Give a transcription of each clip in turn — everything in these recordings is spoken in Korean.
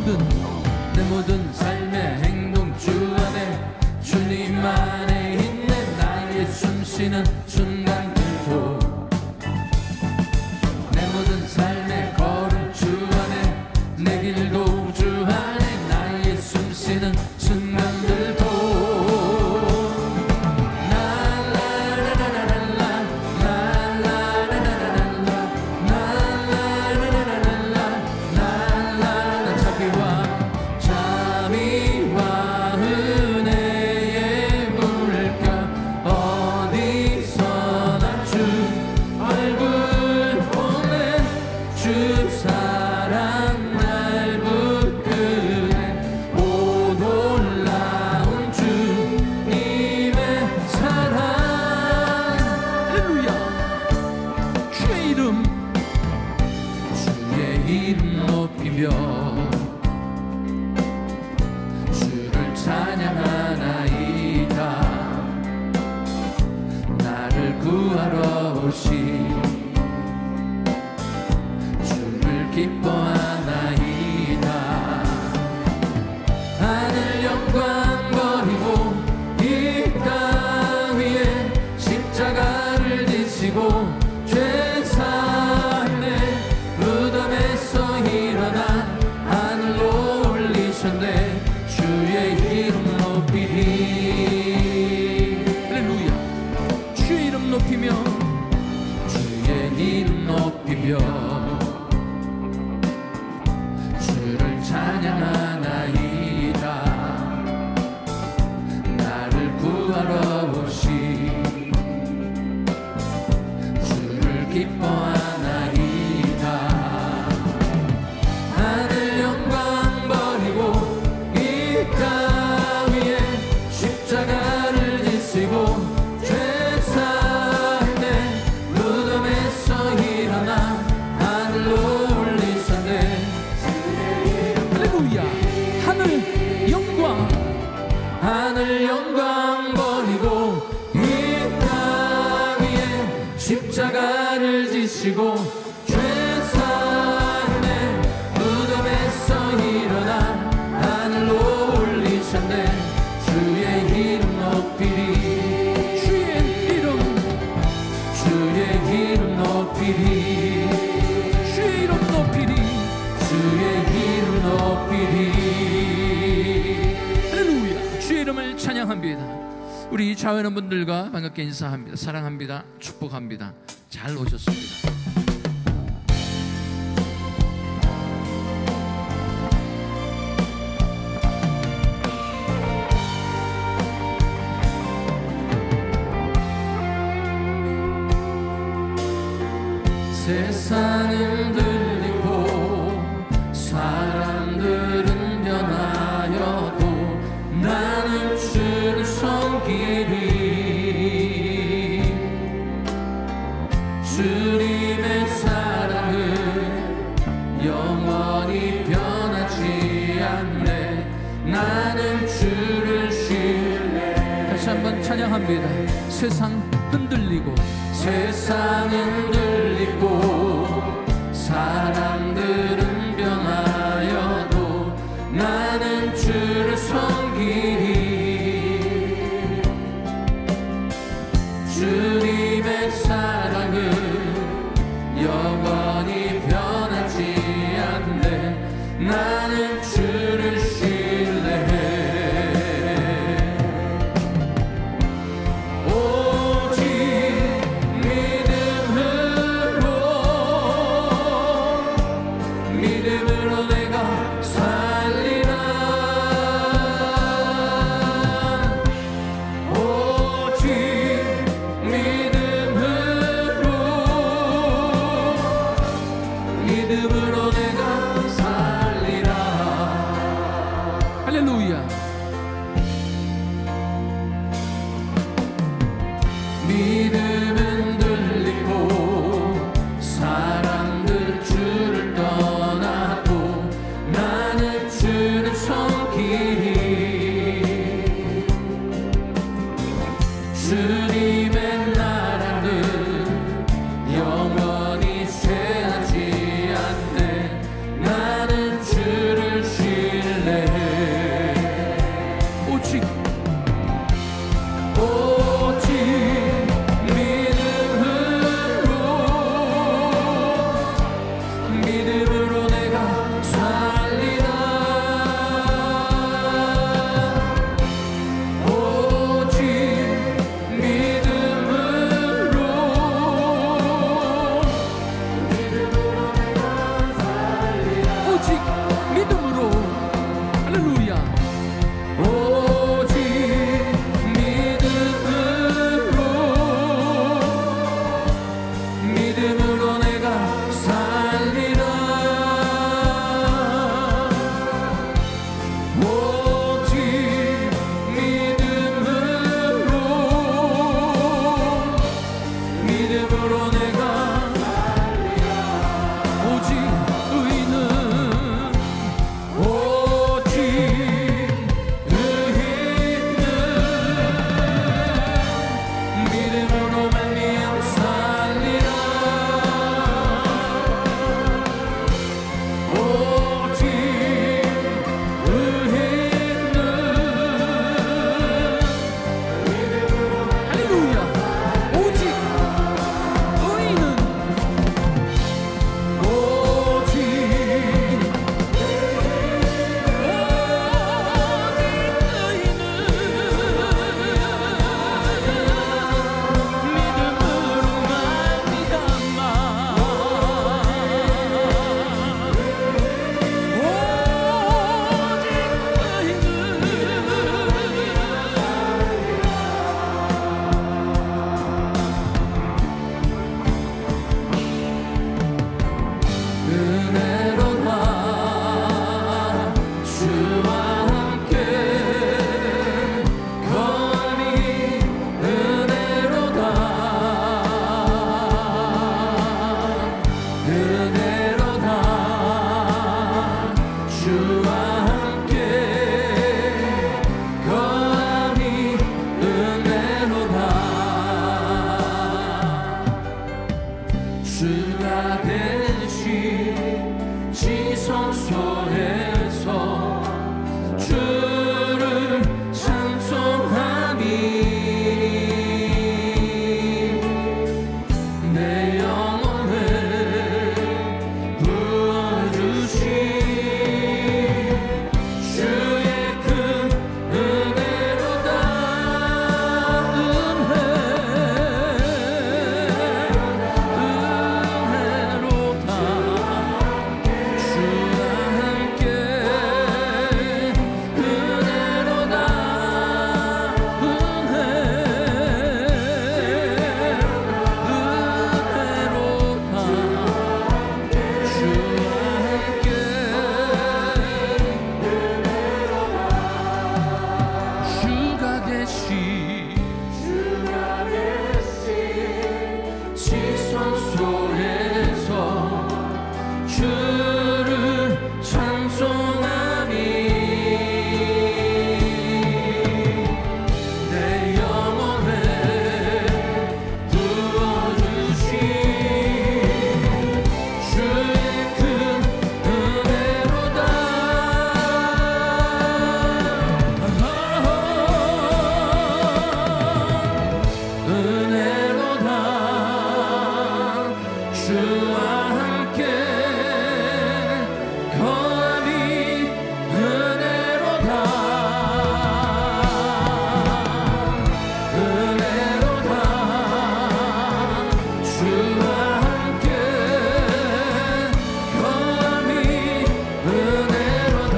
내 모든 삶의 행동 주 안에 주님 안에 있네. 나의 숨쉬는 순간들도 내 모든 삶의 걸음 주 안에 내 길도 주 안에 나의 숨쉬는 순간들도 주를 찬양하나이다. 나를 구하러 오신 주를 기뻐하나이다. 하늘 영광 버리고 이 땅 위에 십자가를 지시고 죄 사함에 무덤에서 일어나 하늘로 올리셨네. 주의 이름 높이리. 할렐루야. 주의 이름 높이며 주의 이름 높이며 주를 찬양하나이다. 나를 구하러 오신 주를 기뻐하나이다. 하늘 영광 버리고 이 땅 위에 십자가를 지시고 죄 사함에 무덤에서 일어나 하늘로 올리셨네. 할렐루야. 하늘 영광 버리고 이 땅 위에 십자가를 지시고 죄 사함에 무덤에서 일어나 하늘로 올리셨네. 주의 이름 높이리. 주의 이름 높이리. 주의 이름 높이리. 주의 이름 높이리. 할렐루야. 주의 이름을 찬양합니다. 우리 자회하는 분들과 반갑게 인사합니다. 사랑합니다. 축복합니다. 잘 오셨습니다. 세상은 들리고 사람들은 변하여도 나는 주를 섬기리. 주님의 사랑은 영원히 변하지 않네. 나는 주를 신뢰. 다시 한번 찬양합니다. 세상 흔들리고 세상은 들리고 사람들은 변하여도 나는 주를 섬기리. 주님의 사랑은 영원히 변하지 않네. 나는 주를 신뢰해. 믿음으로 내가 살리라. 오직 믿음으로 내가 살리라. 할렐루야. 믿음은 들리고 사람들 주를 떠나도 주와 함께 거함이 은혜로다. 주가 대신 지성소에서 주를 찬송함이 내 영혼을 부어주신 주의 큰 은혜로다. 은혜로다. 주와 함께 은혜로다. 주가 계신 지성소에서 주를 찬송하니 내 영혼을 부어주신 주의 큰 은혜로다. 은혜로다. 주와 함께 거함이 은혜로다. 은혜로다. 주와 함께 거함이 은혜로다.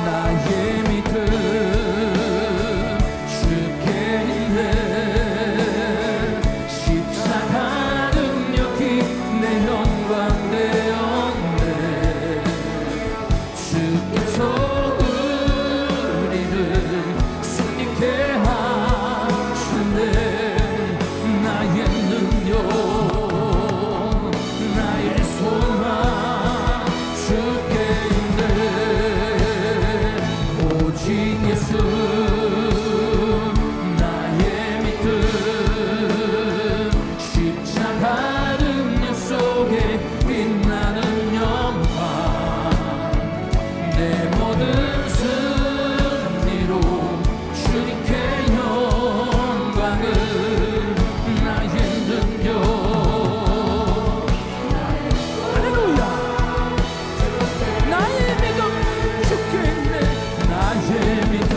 나의 믿음 주께 있네. 십자가 능력이 내 영광 되었네. 주께서 우리를 승리케 하셨네. 나의 능력 나의 소망 주께 있네. 오직 예수 나의 믿음 십자가 능력 속에 빛나는 영광 내 모든 승리로 주님께 영광을 나의 능력 할렐루야. 나의 믿음 주께 있네. 나의 믿음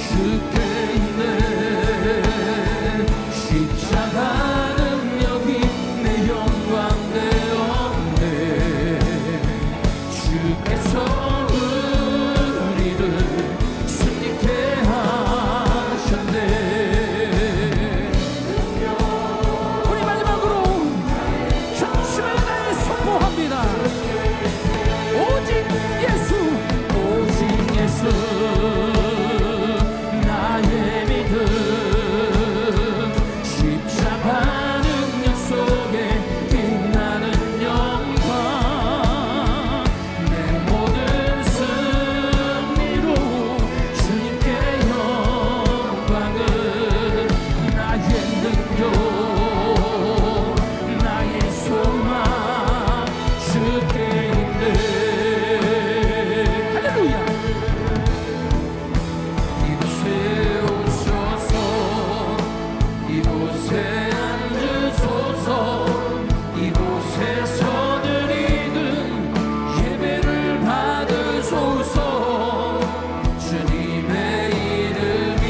주께 있네. 십자가 능력이 내 영광 되었네. 주께서 우리를 승리케 하셨네. 우리 마지막으로 전심을 다해 선포합니다. 오직 예수 오직 예수 나의 믿음 십자가 능력 속에 빛나는 영광 내 모든 승리로 주님께 영광을 나의 능력 나의 소망 주께 있네. 할렐루야. 이곳에 오셔서 이곳에 앉으소서. 이곳에서 드리는 예배를 받으소서. 주님의 이름이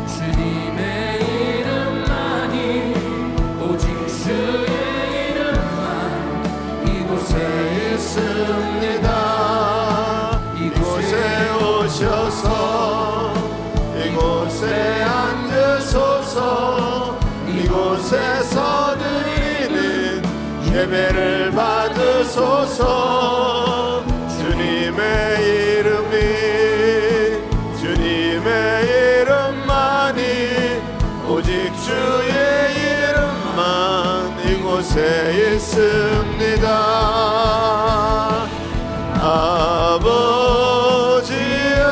주님의 이름만이 오직 주의 이름만 이곳에 있습니다. 이곳에 오셔서 이곳에 앉으소서. 이곳에서 드리는 예배를 받으소서. 주님의 이름이 주님의 이름만이 오직 주의 이름만 이곳에 곳에 있습니다. 아버지여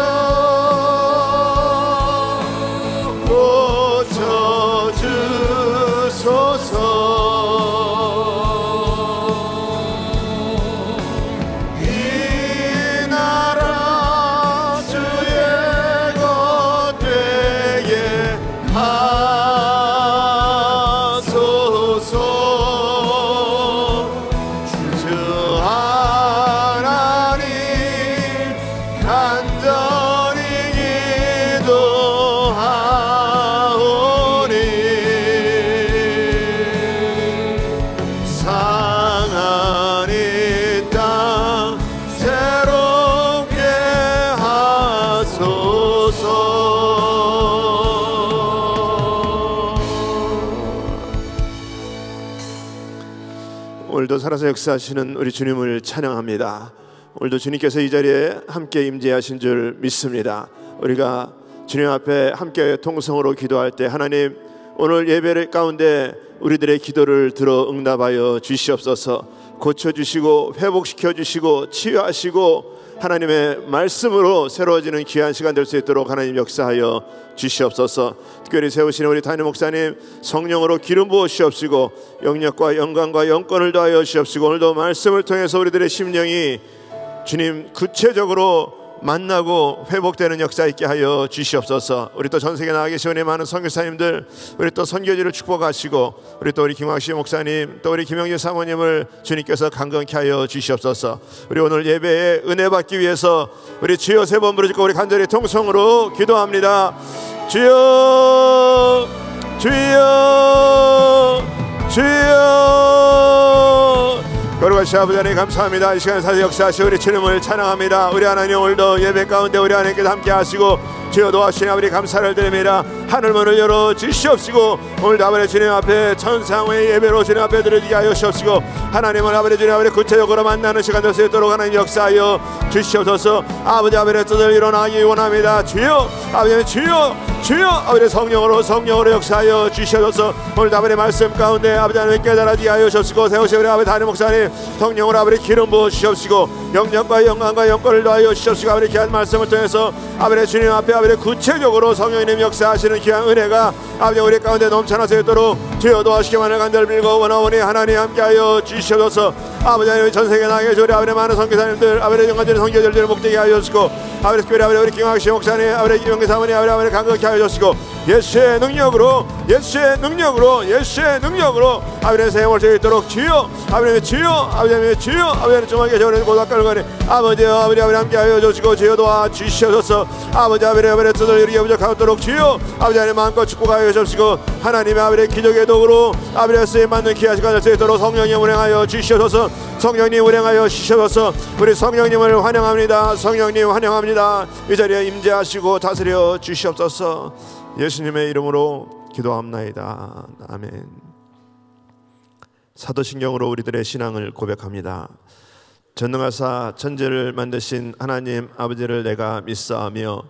고쳐주소서. 이 나라 주의 것 되게 하소서. 주 하나님 간절히 기도하오니 상한 이 땅 새롭게 하소서. 오늘도 살아서 역사하시는 우리 주님을 찬양합니다. 오늘도 주님께서 이 자리에 함께 임재하신 줄 믿습니다. 우리가 주님 앞에 함께 통성으로 기도할 때 하나님 오늘 예배 가운데 우리들의 기도를 들어 응답하여 주시옵소서. 고쳐주시고 회복시켜주시고 치유하시고 하나님의 말씀으로 새로워지는 귀한 시간 될 수 있도록 하나님 역사하여 주시옵소서. 특별히 세우시는 우리 담임 목사님 성령으로 기름 부어 주시옵시고 영역과 영광과 영권을 더하여 주시옵시고 오늘도 말씀을 통해서 우리들의 심령이 주님 구체적으로 만나고 회복되는 역사 있게 하여 주시옵소서. 우리 또 전세계 나가 계신 우리 많은 선교사님들, 우리 또 선교지를 축복하시고 우리 또 우리 김학시 목사님, 또 우리 김영재 사모님을 주님께서 강건케 하여 주시옵소서. 우리 오늘 예배에 은혜 받기 위해서 우리 주여 세 번 부르짖고 우리 간절히 통성으로 기도합니다. 주여 주여 주여. 거룩하신 아버지 하나님 감사합니다. 이 시간에 사실 역사하시 우리 주님을 찬양합니다. 우리 하나님 오늘도 예배 가운데 우리 하나님께서 함께 하시고 주여 도와주시니 아버지 감사를 드립니다. 하늘문을 열어 주시옵시고 오늘도 아버지 주님 앞에 천상의 예배로 주님 앞에 드리게 하여 주시옵시고 하나님을 아버지 주님 앞에 구체적으로 만나는 시간 될 수 있도록 하나님 역사하여 주시옵소서. 아버지 아버지의 뜻을 일어나기 원합니다. 주여 아버지 주여 주여 아버지 성령으로 역사하여 주시옵소서. 오늘도 아버지 말씀 가운데 아버지 하나님 깨달아지게 하여 주시옵시고 세우시 우리 아버지 담임 목사님 성령으로 아버지 기름 부어 주시옵시고 영역과 영광과 영권을 더하여 주시옵시고 아버지 귀한 말씀을 통해서 아버지 주님 앞에 아버지 구체적으로 성령님 역사하시는 귀한 은혜가 아버지 우리 가운데 넘쳐나서 있도록 주여 도와주시기만을 간절히 빌고 원하오니 하나님 함께하여 주시옵소서. 아버지 하나님 전세계 나가 계신 우리 아버지 많은 선교사님들 아버지 영광적인 선교절들을 목되게 하여 주시고 아버지 특별히 아버지 우리 김학시 목사님 아버지 김영기 사모님 아버지 강건케 하여 주시고 예수의 능력으로 아버지 세월 수 있도록 주여 아버지 주여 아버지 주여 아버지 주님께 저는 고닥가를 가니 아버지 함께 하여 주시고 주여 도와주시옵소서. 아버지 뜻을 이루게 부족하도록 주여 아버지 하나님 마음껏 축복하여 주시고 하나님의 아버지 기적의 도구로 아버지 쓰임 받는 귀한 시간 될 수 있도록 성령님 운행하여 주시옵소서. 성령님 운행하여 주시옵소서. 우리 성령님을 환영합니다. 성령님 환영합니다. 이 자리에 임재하시고 다스려 주시옵소서. 예수님의 이름으로 기도합나이다. 아멘. 사도신경으로 우리들의 신앙을 고백합니다. 전능하사 천지를 만드신 하나님 아버지를 내가 믿사오며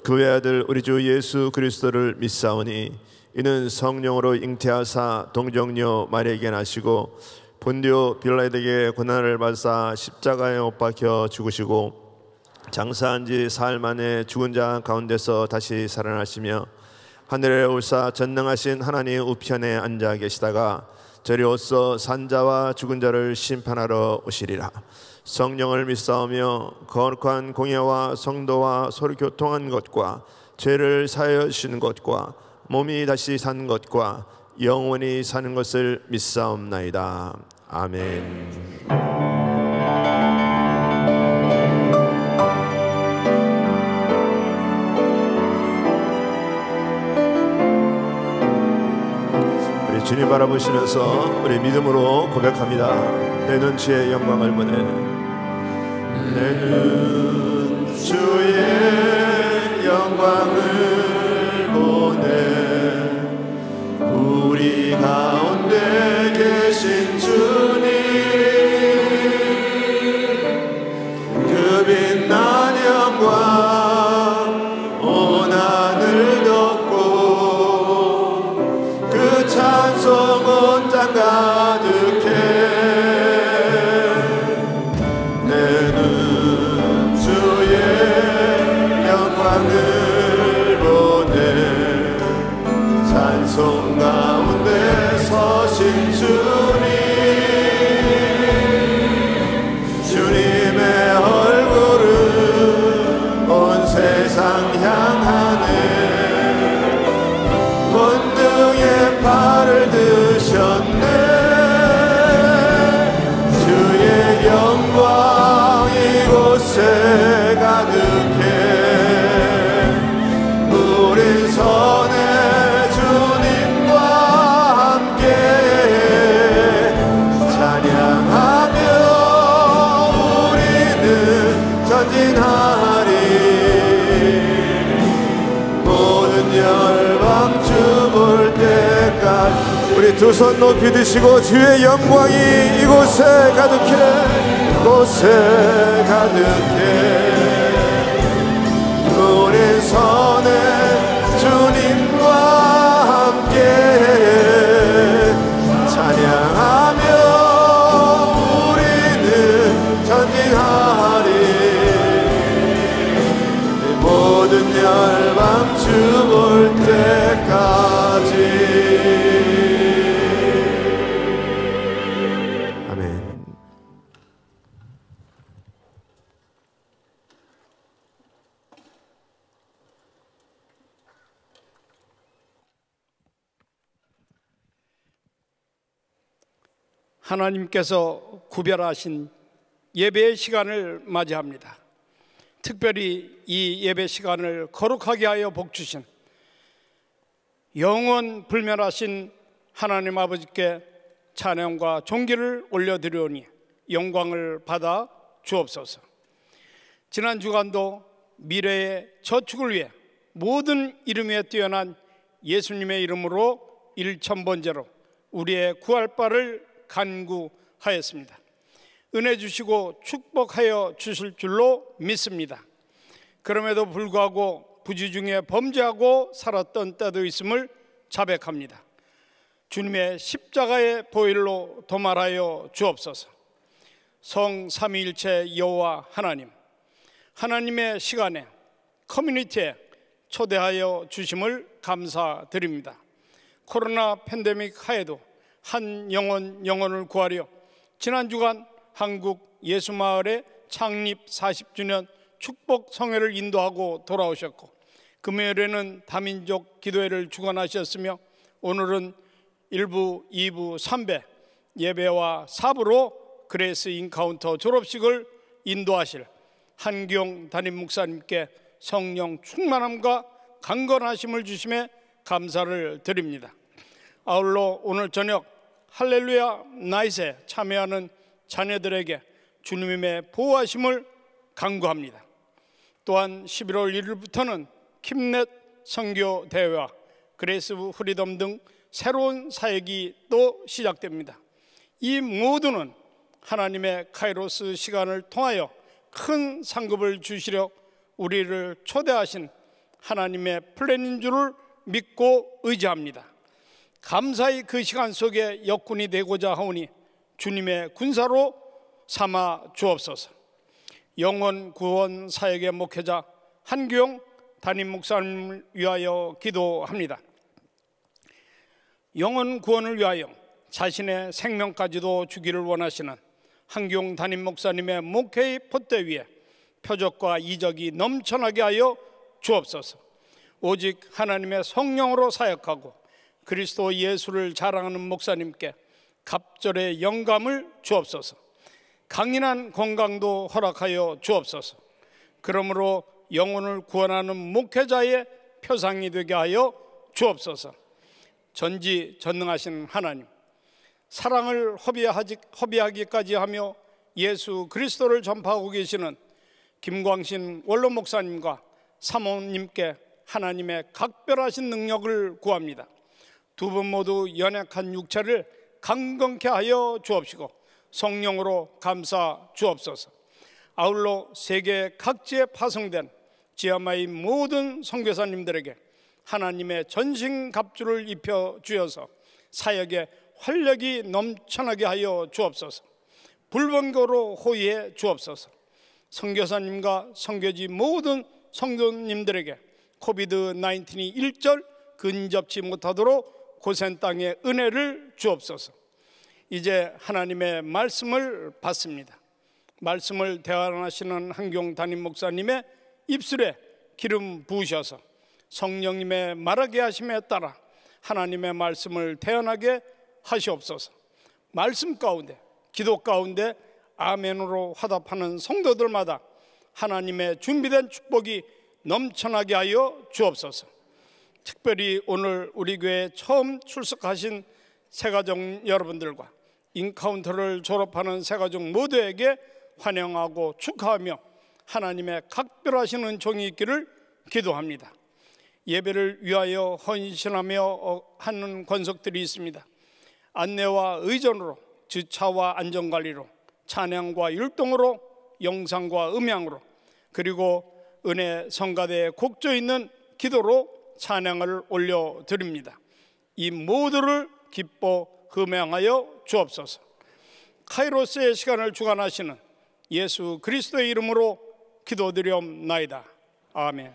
그 외아들 우리 주 예수 그리스도를 믿사오니 이는 성령으로 잉태하사 동정녀 마리아에게 나시고 본디오 빌라에게 고난을 받사 십자가에 못 박혀 죽으시고 장사한 지 사흘 만에 죽은 자 가운데서 다시 살아나시며 하늘에 올사 전능하신 하나님 우편에 앉아 계시다가 저리로서 산자와 죽은 자를 심판하러 오시리라. 성령을 믿사오며 거룩한 공예와 성도와 서로 교통한 것과 죄를 사하여 주시는 것과 몸이 다시 산 것과 영원히 사는 것을 믿사옵나이다. 아멘. 주님 바라보시면서 우리 믿음으로 고백합니다. 내 눈치의 영광을 보내 내 눈 주의 영광을 보내 우리 가운데 계신 주님 그 빛난 영광 온 하늘 덮고 그 찬송 온 땅 가득 두 손 높이 드시고 주의 영광이 이곳에 가득해, 이곳에 가득해. 우리 선에 주님과 함께 찬양하며 우리는 전진하리. 모든 열방 주 볼 때까지. 아멘. 하나님께서 구별하신 예배의 시간을 맞이합니다. 특별히 이 예배 시간을 거룩하게 하여 복주신 영원 불멸하신 하나님 아버지께 찬양과 존귀를 올려드리오니 영광을 받아 주옵소서. 지난 주간도 미래의 저축을 위해 모든 이름에 뛰어난 예수님의 이름으로 일천번제로 우리의 구할 바를 간구하였습니다. 은혜 주시고 축복하여 주실 줄로 믿습니다. 그럼에도 불구하고 부지 중에 범죄하고 살았던 때도 있음을 자백합니다. 주님의 십자가의 보혈로 도말하여 주옵소서. 성삼위일체 여호와 하나님, 하나님의 시간에 커뮤니티에 초대하여 주심을 감사드립니다. 코로나 팬데믹 하에도 한 영혼을 구하려 지난 주간 한국 예수마을의 창립 40주년 축복 성회를 인도하고 돌아오셨고, 금요일에는 다민족 기도회를 주관하셨으며 오늘은 1부, 2부, 3배 예배와 4부로 그레이스 인카운터 졸업식을 인도하실 한기용 담임 목사님께 성령 충만함과 강건하심을 주심에 감사를 드립니다. 아울러 오늘 저녁 할렐루야 나잇에 참여하는 자녀들에게 주님의 보호하심을 간구합니다. 또한 11월 1일부터는 킴넷 선교 대회와 그레이스 프리덤 등 새로운 사역이 또 시작됩니다. 이 모두는 하나님의 카이로스 시간을 통하여 큰 상급을 주시려 우리를 초대하신 하나님의 플랜인 줄을 믿고 의지합니다. 감사히 그 시간 속에 역군이 되고자 하오니 주님의 군사로 삼아 주옵소서. 영원 구원 사역의 목회자 한기용 담임 목사님을 위하여 기도합니다. 영원 구원을 위하여 자신의 생명까지도 주기를 원하시는 한기용 담임 목사님의 목회의 폿대 위에 표적과 이적이 넘쳐나게 하여 주옵소서. 오직 하나님의 성령으로 사역하고 그리스도 예수를 자랑하는 목사님께 갑절의 영감을 주옵소서. 강인한 건강도 허락하여 주옵소서. 그러므로 영혼을 구원하는 목회자의 표상이 되게 하여 주옵소서. 전지전능하신 하나님, 사랑을 허비하기까지 하며 예수 그리스도를 전파하고 계시는 김광신 원로 목사님과 사모님께 하나님의 각별하신 능력을 구합니다. 두 분 모두 연약한 육체를 강건케 하여 주옵시고 성령으로 감싸 주옵소서. 아울러 세계 각지에 파송된 지아마이 모든 선교사님들에게 하나님의 전신갑주를 입혀 주어서 사역에 활력이 넘쳐나게 하여 주옵소서. 불번거로 호위해 주옵소서. 선교사님과 선교지 모든 성도님들에게 코비드-19이 일절 근접치 못하도록 고센 땅의 은혜를 주옵소서. 이제 하나님의 말씀을 받습니다. 말씀을 대환하시는 한기용 담임 목사님의 입술에 기름 부으셔서 성령님의 말하게 하심에 따라 하나님의 말씀을 대언하게 하시옵소서. 말씀 가운데, 기도 가운데 아멘으로 화답하는 성도들마다 하나님의 준비된 축복이 넘쳐나게 하여 주옵소서. 특별히 오늘 우리 교회에 처음 출석하신 새가족 여러분들과 인카운터를 졸업하는 새가족 모두에게 환영하고 축하하며 하나님의 각별하신 은총이 있기를 기도합니다. 예배를 위하여 헌신하며 하는 권속들이 있습니다. 안내와 의전으로, 주차와 안전관리로, 찬양과 율동으로, 영상과 음향으로, 그리고 은혜 성가대에 곡조 있는 기도로 찬양을 올려드립니다. 이 모두를 기뻐 흠양하여 주옵소서. 카이로스의 시간을 주관하시는 예수 그리스도의 이름으로 기도드리옵나이다. 아멘.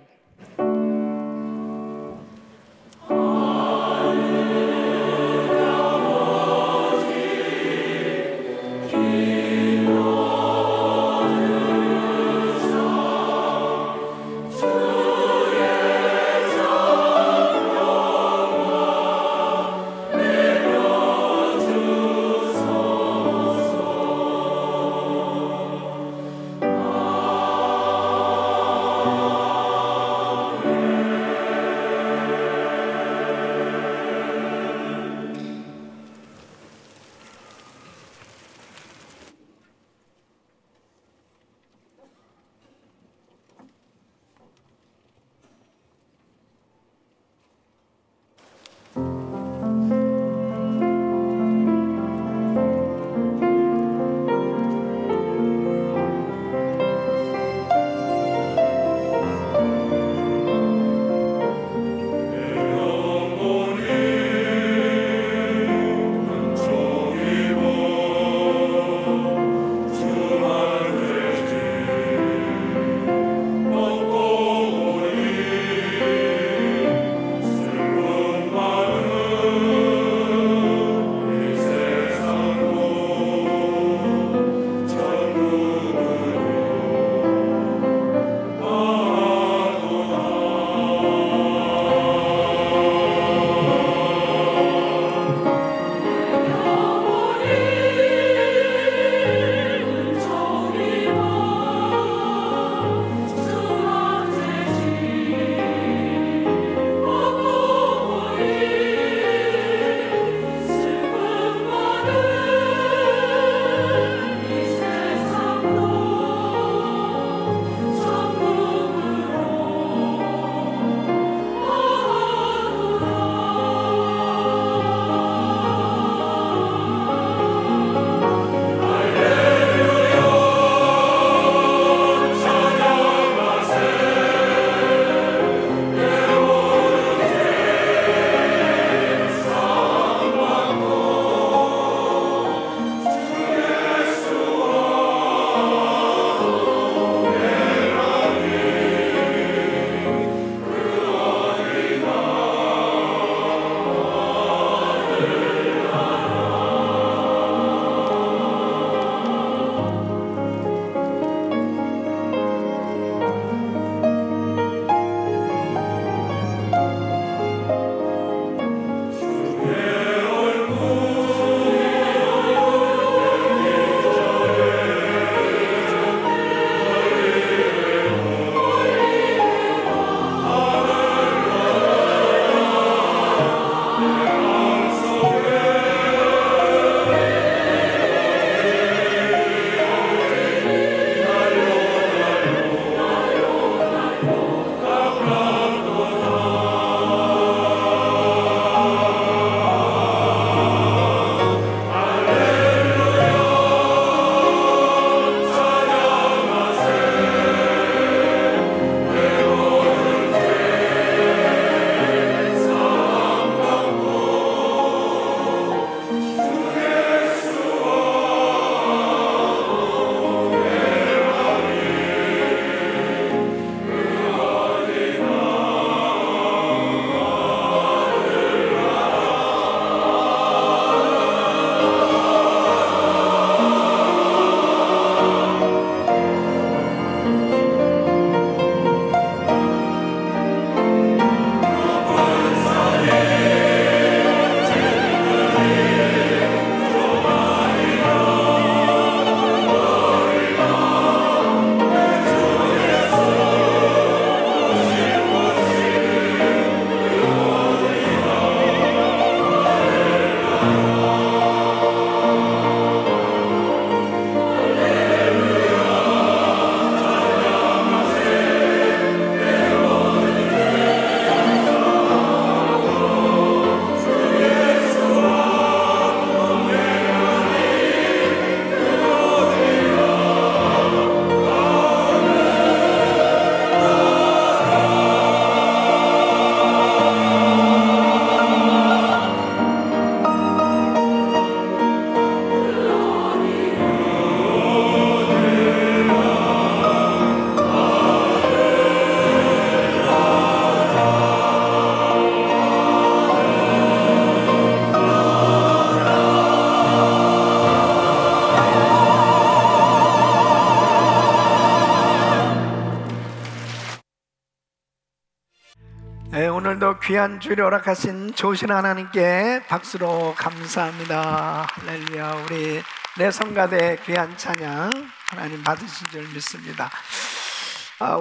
오늘도 귀한 주일을 허락하신 좋으신 하나님께 박수로 감사합니다. 할렐루야. 우리 내성가대 귀한 찬양 하나님 받으신 줄 믿습니다.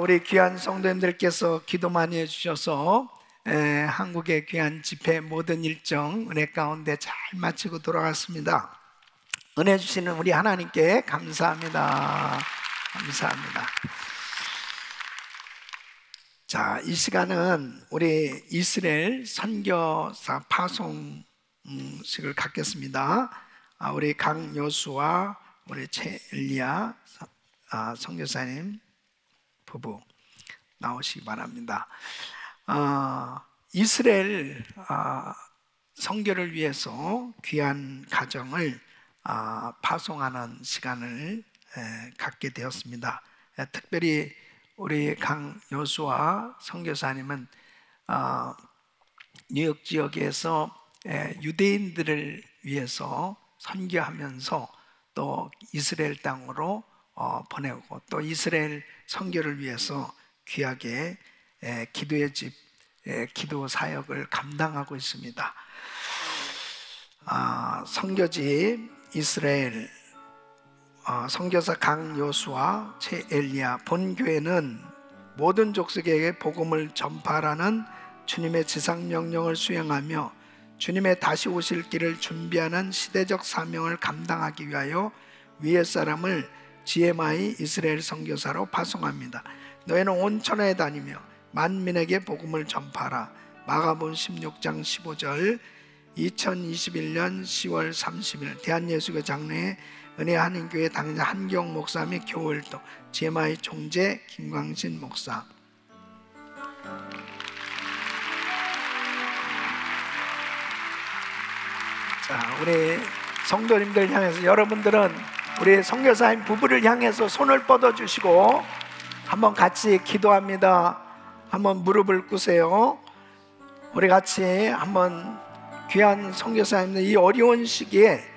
우리 귀한 성도님들께서 기도 많이 해주셔서 한국의 귀한 집회 모든 일정 은혜 가운데 잘 마치고 돌아갔습니다. 은혜 주시는 우리 하나님께 감사합니다. 감사합니다. 자, 이 시간은 우리 이스라엘 선교사 파송식을 갖겠습니다. 우리 강여수와 우리 최엘리야 선교사님 부부 나오시기 바랍니다. 이스라엘 선교를 위해서 귀한 가정을 파송하는 시간을 갖게 되었습니다. 특별히 우리 강여수와 선교사님은 뉴욕 지역에서 유대인들을 위해서 선교하면서 또 이스라엘 땅으로 보내고 또 이스라엘 선교를 위해서 귀하게 기도의 집 기도 사역을 감당하고 있습니다. 선교집 이스라엘 선교사 강여수와 최엘리야 본교회는 모든 족속에게 복음을 전파하라는 주님의 지상명령을 수행하며 주님의 다시 오실 길을 준비하는 시대적 사명을 감당하기 위하여 위의 사람을 GMI 이스라엘 선교사로 파송합니다. 너희는 온 천하에 다니며 만민에게 복음을 전파하라. 마가복음 16장 15절 2021년 10월 30일 대한예수교 장로회 은혜 한인교회 당회자 한경 목사 및 교회활동 GMI 총재 김광신 목사. 자, 우리 성도님들 향해서 여러분들은 우리 선교사님 부부를 향해서 손을 뻗어주시고 한번 같이 기도합니다. 한번 무릎을 꿇으세요. 우리 같이 한번 귀한 선교사님들 이 어려운 시기에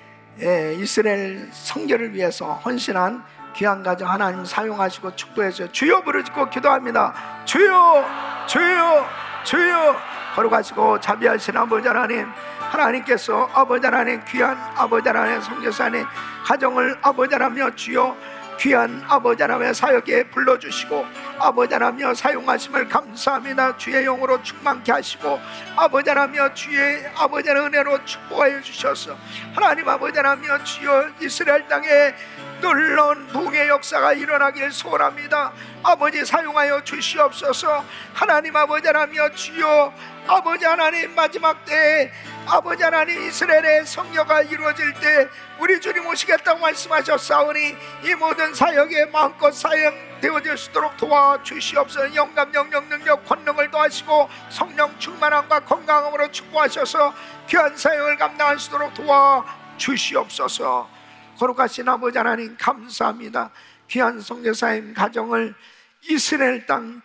이스라엘 선교를 위해서 헌신한 귀한 가정 하나님 사용하시고 축복해주세요. 주여 부르짖고 기도합니다. 주여 주여 주여 걸어가시고 자비하신 아버지 하나님, 하나님께서 아버지 하나님 귀한 아버지 하나님 선교사님 가정을 아버지 하나며 주여 귀한 아버지 하나님의 사역에 불러주시고 아버지 하나며 사용하심을 감사합니다. 주의 영으로 충만케 하시고 아버지 하나며 주의 아버지 하나님 은혜로 축복하여 주셔서 하나님 아버지 하나며 주여 이스라엘 땅에 놀라운 부흥의 역사가 일어나길 소원합니다. 아버지 사용하여 주시옵소서. 하나님 아버지 하나며 주여 아버지 하나님 마지막 때에 아버지 하나님 이스라엘의 성교가 이루어질 때 우리 주님 오시겠다고 말씀하셨사오니 이 모든 사역에 마음껏 사용되어질 수 있도록 도와주시옵소서. 영감 영역 능력 권능을 더하시고 성령 충만함과 건강함으로 축복하셔서 귀한 사역을 감당할 수 있도록 도와주시옵소서. 거룩하신 아버지 하나님 감사합니다. 귀한 선교사님 가정을 이스라엘 땅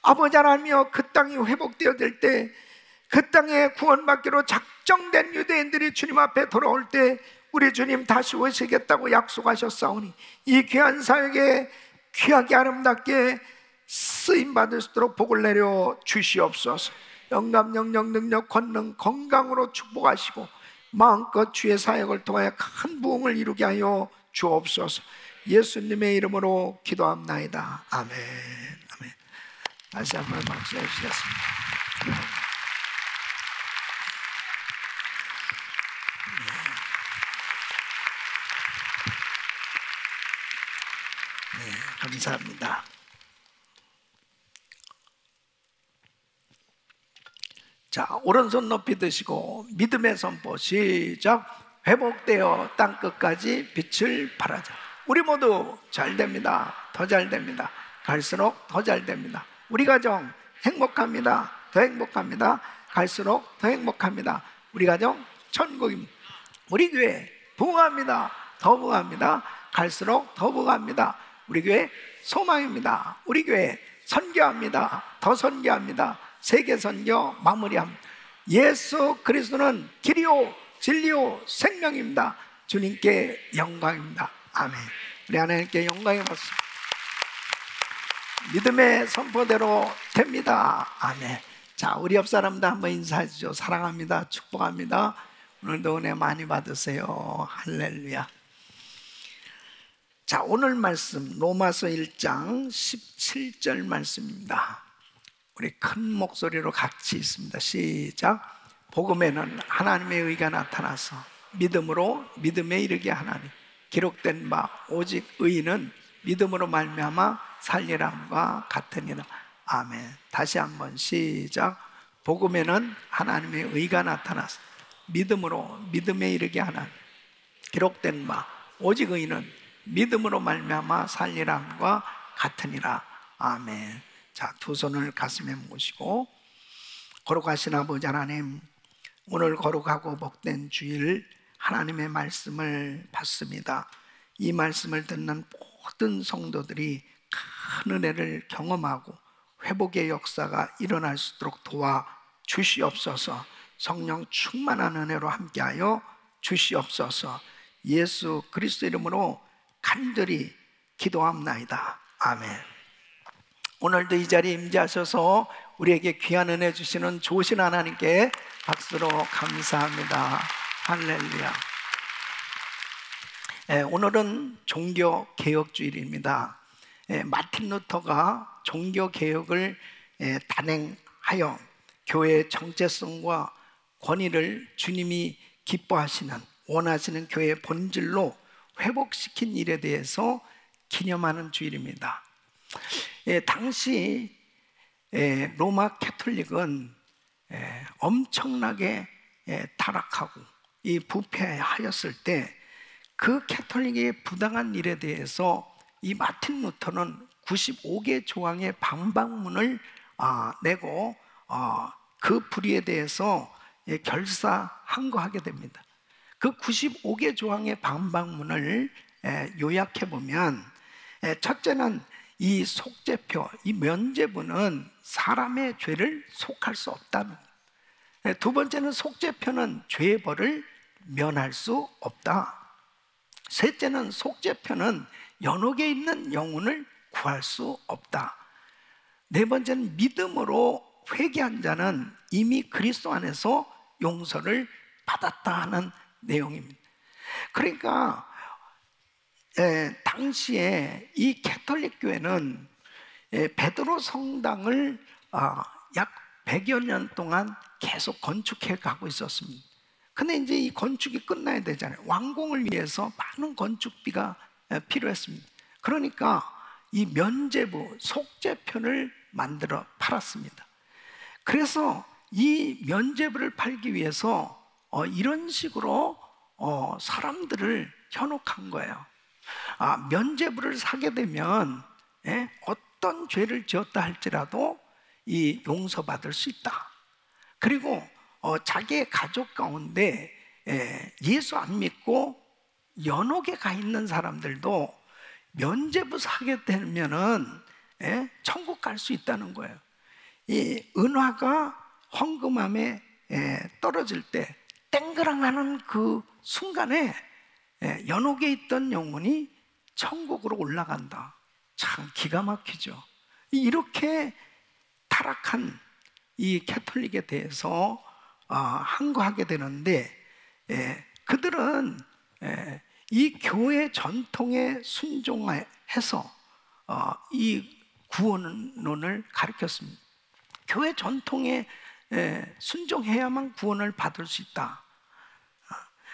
아버지 하나님이여 그 땅이 회복되어질 때 그 땅에 구원받기로 작정된 유대인들이 주님 앞에 돌아올 때 우리 주님 다시 오시겠다고 약속하셨사오니 이 귀한 사역에 귀하게 아름답게 쓰임받을 수 있도록 복을 내려 주시옵소서. 영감 영역 능력 권능 건강으로 축복하시고 마음껏 주의 사역을 통하여 큰 부흥을 이루게 하여 주옵소서. 예수님의 이름으로 기도합나이다. 아멘. 아멘. 다시 한번 박수해 주시겠습니다. 네, 감사합니다. 자, 오른손 높이 드시고 믿음의 선포 시작. 회복되어 땅끝까지 빛을 발하자. 우리 모두 잘 됩니다. 더 잘 됩니다. 갈수록 더 잘 됩니다. 우리 가정 행복합니다. 더 행복합니다. 갈수록 더 행복합니다. 우리 가정 천국입니다. 우리 교회 부흥합니다. 더 부흥합니다. 갈수록 더 부흥합니다. 우리 교회 소망입니다. 우리 교회 선교합니다. 더 선교합니다. 세계 선교 마무리합니다. 예수 그리스도는 길이요 진리요 생명입니다. 주님께 영광입니다. 아멘. 우리 하나님께 영광의 박수. 믿음의 선포대로 됩니다. 아멘. 자, 우리 옆 사람도 한번 인사해 주죠. 사랑합니다. 축복합니다. 오늘도 은혜 많이 받으세요. 할렐루야. 자, 오늘 말씀 로마서 1장 17절 말씀입니다. 우리 큰 목소리로 같이 있습니다. 시작. 복음에는 하나님의 의가 나타나서 믿음으로 믿음에 이르게 하나니 기록된 바 오직 의인은 믿음으로 말미암아 살리람과 같으니라. 아멘. 다시 한번 시작. 복음에는 하나님의 의가 나타나서 믿음으로 믿음에 이르게 하나니 기록된 바 오직 의인은 믿음으로 말미암아 살리람과 같으니라. 아멘. 자, 두 손을 가슴에 모시고 거룩하신 아버지 하나님, 오늘 거룩하고 복된 주일 하나님의 말씀을 받습니다. 이 말씀을 듣는 모든 성도들이 큰 은혜를 경험하고 회복의 역사가 일어날 수 있도록 도와 주시옵소서. 성령 충만한 은혜로 함께하여 주시옵소서. 예수 그리스도 이름으로 간절히 기도합나이다. 아멘. 오늘도 이 자리에 임재하셔서 우리에게 귀한 은혜 주시는 좋으신 하나님께 박수로 감사합니다. 할렐루야. 오늘은 종교개혁주일입니다. 마틴 루터가 종교개혁을 단행하여 교회의 정체성과 권위를 주님이 기뻐하시는 원하시는 교회의 본질로 회복시킨 일에 대해서 기념하는 주일입니다. 당시 로마 캐톨릭은 엄청나게 타락하고 이 부패하였을 때 그 캐톨릭의 부당한 일에 대해서 이 마틴 루터는 95개 조항의 방방문을 내고 그 불의에 대해서 결사항거하게 됩니다. 그 95개 조항의 방방문을 요약해 보면, 첫째는 이 속죄표, 이 면죄부는 사람의 죄를 속할 수 없다는 거예요. 두 번째는 속죄표는 죄의 벌을 면할 수 없다. 셋째는 속죄표는 연옥에 있는 영혼을 구할 수 없다. 네 번째는 믿음으로 회개한 자는 이미 그리스도 안에서 용서를 받았다 하는 내용입니다. 그러니까 당시에 이 캐톨릭 교회는 베드로 성당을 약 100여 년 동안 계속 건축해 가고 있었습니다. 근데 이제 이 건축이 끝나야 되잖아요. 완공을 위해서 많은 건축비가 필요했습니다. 그러니까 이 면죄부, 속죄편을 만들어 팔았습니다. 그래서 이 면죄부를 팔기 위해서 이런 식으로 사람들을 현혹한 거예요. 면죄부를 사게 되면 어떤 죄를 지었다 할지라도 이 용서받을 수 있다. 그리고 자기의 가족 가운데 예수 안 믿고 연옥에 가 있는 사람들도 면죄부 사게 되면은 천국 갈 수 있다는 거예요. 이 은화가 헌금함에 떨어질 때 땡그랑하는 그 순간에 연옥에 있던 영혼이 천국으로 올라간다. 참 기가 막히죠. 이렇게 타락한 이 캐톨릭에 대해서 항거하게 되는데, 그들은 이 교회 전통에 순종해서 이 구원론을 가르쳤습니다. 교회 전통에 순종해야만 구원을 받을 수 있다.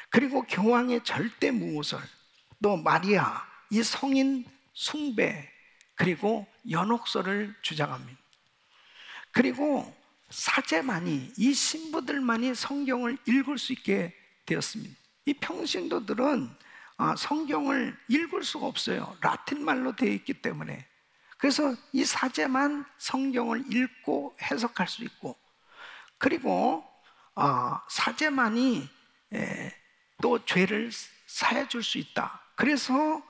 그리고 교황의 절대 무오설, 또 마리아, 이 성인 숭배, 그리고 연옥설을 주장합니다. 그리고 사제만이, 이 신부들만이 성경을 읽을 수 있게 되었습니다. 이 평신도들은 성경을 읽을 수가 없어요. 라틴 말로 되어 있기 때문에. 그래서 이 사제만 성경을 읽고 해석할 수 있고, 그리고 사제만이 또 죄를 사해 줄 수 있다. 그래서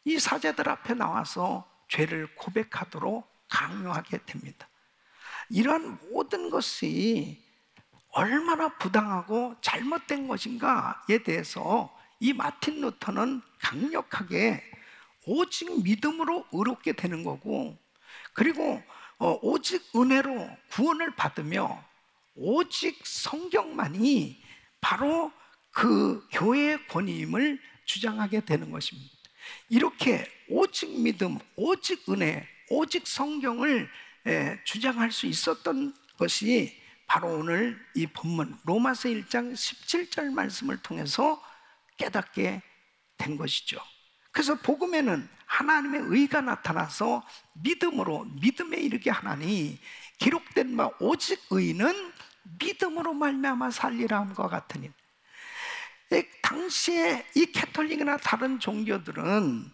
이 사제들 앞에 나와서 죄를 고백하도록 강요하게 됩니다. 이런 모든 것이 얼마나 부당하고 잘못된 것인가에 대해서 이 마틴 루터는 강력하게 오직 믿음으로 의롭게 되는 거고, 그리고 오직 은혜로 구원을 받으며 오직 성경만이 바로 그 교회의 권위임을 주장하게 되는 것입니다. 이렇게 오직 믿음, 오직 은혜, 오직 성경을 주장할 수 있었던 것이 바로 오늘 이 본문 로마서 1장 17절 말씀을 통해서 깨닫게 된 것이죠. 그래서 복음에는 하나님의 의가 나타나서 믿음으로 믿음에 이르게 하나니 기록된 바 오직 의는 믿음으로 말미암아 살리라 함과 같으니, 당시에 이 캐톨릭이나 다른 종교들은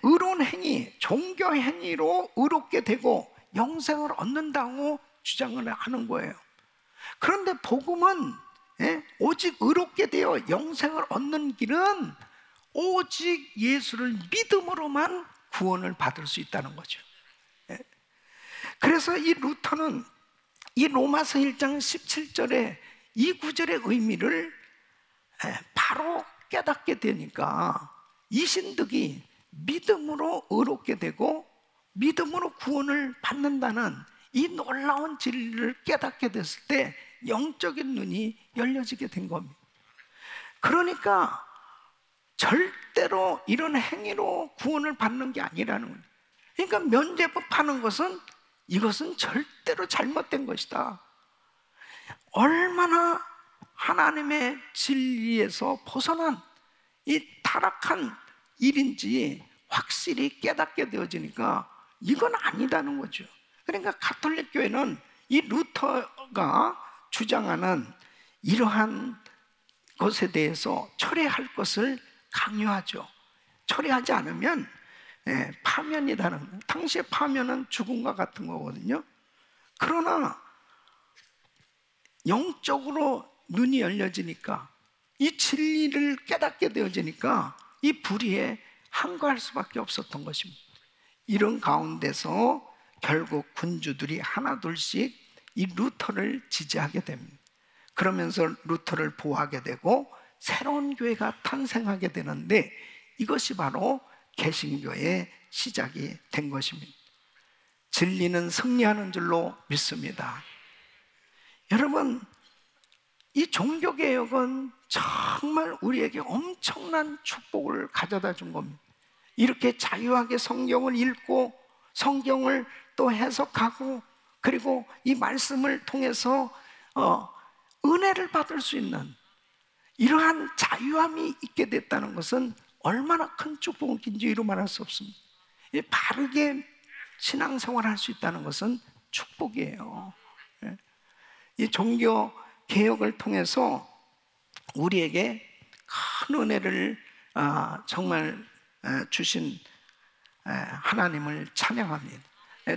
의로운 행위, 종교 행위로 의롭게 되고 영생을 얻는다고 주장을 하는 거예요. 그런데 복음은 오직 의롭게 되어 영생을 얻는 길은 오직 예수를 믿음으로만 구원을 받을 수 있다는 거죠. 그래서 이 루터는 이 로마서 1장 17절의 이 구절의 의미를 바로 깨닫게 되니까 이신득이 믿음으로 의롭게 되고 믿음으로 구원을 받는다는 이 놀라운 진리를 깨닫게 됐을 때 영적인 눈이 열려지게 된 겁니다. 그러니까 절대로 이런 행위로 구원을 받는 게 아니라는 거예요. 그러니까 면죄부 파는 것은 이것은 절대로 잘못된 것이다. 얼마나 하나님의 진리에서 벗어난 이 타락한 일인지 확실히 깨닫게 되어지니까 이건 아니다는 거죠. 그러니까 가톨릭 교회는 이 루터가 주장하는 이러한 것에 대해서 철회할 것을 강요하죠. 철회하지 않으면 파면이라는, 당시에 파면은 죽음과 같은 거거든요. 그러나 영적으로 눈이 열려지니까, 이 진리를 깨닫게 되어지니까 이 불의에 항거할 수밖에 없었던 것입니다. 이런 가운데서 결국 군주들이 하나둘씩 이 루터를 지지하게 됩니다. 그러면서 루터를 보호하게 되고 새로운 교회가 탄생하게 되는데, 이것이 바로 개신교의 시작이 된 것입니다. 진리는 승리하는 줄로 믿습니다. 여러분, 이 종교개혁은 정말 우리에게 엄청난 축복을 가져다 준 겁니다. 이렇게 자유하게 성경을 읽고 성경을 또 해석하고, 그리고 이 말씀을 통해서 은혜를 받을 수 있는 이러한 자유함이 있게 됐다는 것은 얼마나 큰 축복인지 이루 말할 수 없습니다. 바르게 신앙생활을 할 수 있다는 것은 축복이에요. 이 종교 개혁을 통해서 우리에게 큰 은혜를 정말 주신 하나님을 찬양합니다.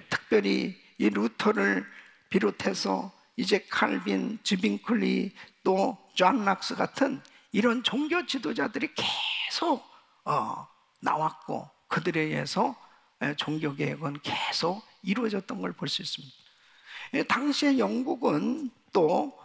특별히 이 루터를 비롯해서 이제 칼빈, 즈빙클리, 또 존 락스 같은 이런 종교 지도자들이 계속 나왔고, 그들에 의해서 종교 개혁은 계속 이루어졌던 걸 볼 수 있습니다. 당시에 영국은 또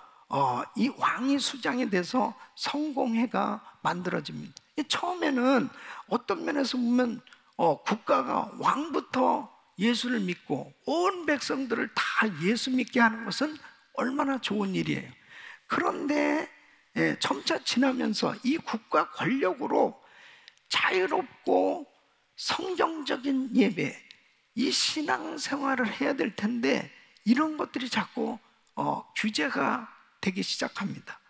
이 왕위 수장에 대해서 성공회가 만들어집니다. 처음에는 어떤 면에서 보면 국가가 왕부터 예수를 믿고 온 백성들을 다 예수 믿게 하는 것은 얼마나 좋은 일이에요. 그런데 점차 지나면서 이 국가 권력으로 자유롭고 성경적인 예배, 이 신앙생활을 해야 될 텐데 이런 것들이 자꾸 규제가 되기 시작합니다.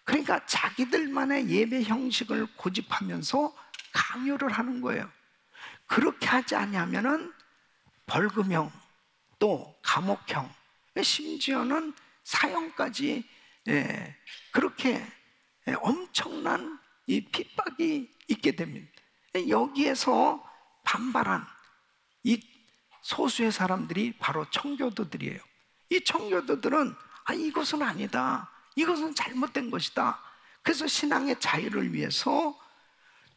그러니까 자기들만의 예배 형식을 고집하면서 강요를 하는 거예요. 그렇게 하지 않으면은 벌금형, 또 감옥형, 심지어는 사형까지 그렇게 엄청난 이 핍박이 있게 됩니다. 여기에서 반발한 이 소수의 사람들이 바로 청교도들이에요. 이 청교도들은 이것은 아니다, 이것은 잘못된 것이다. 그래서 신앙의 자유를 위해서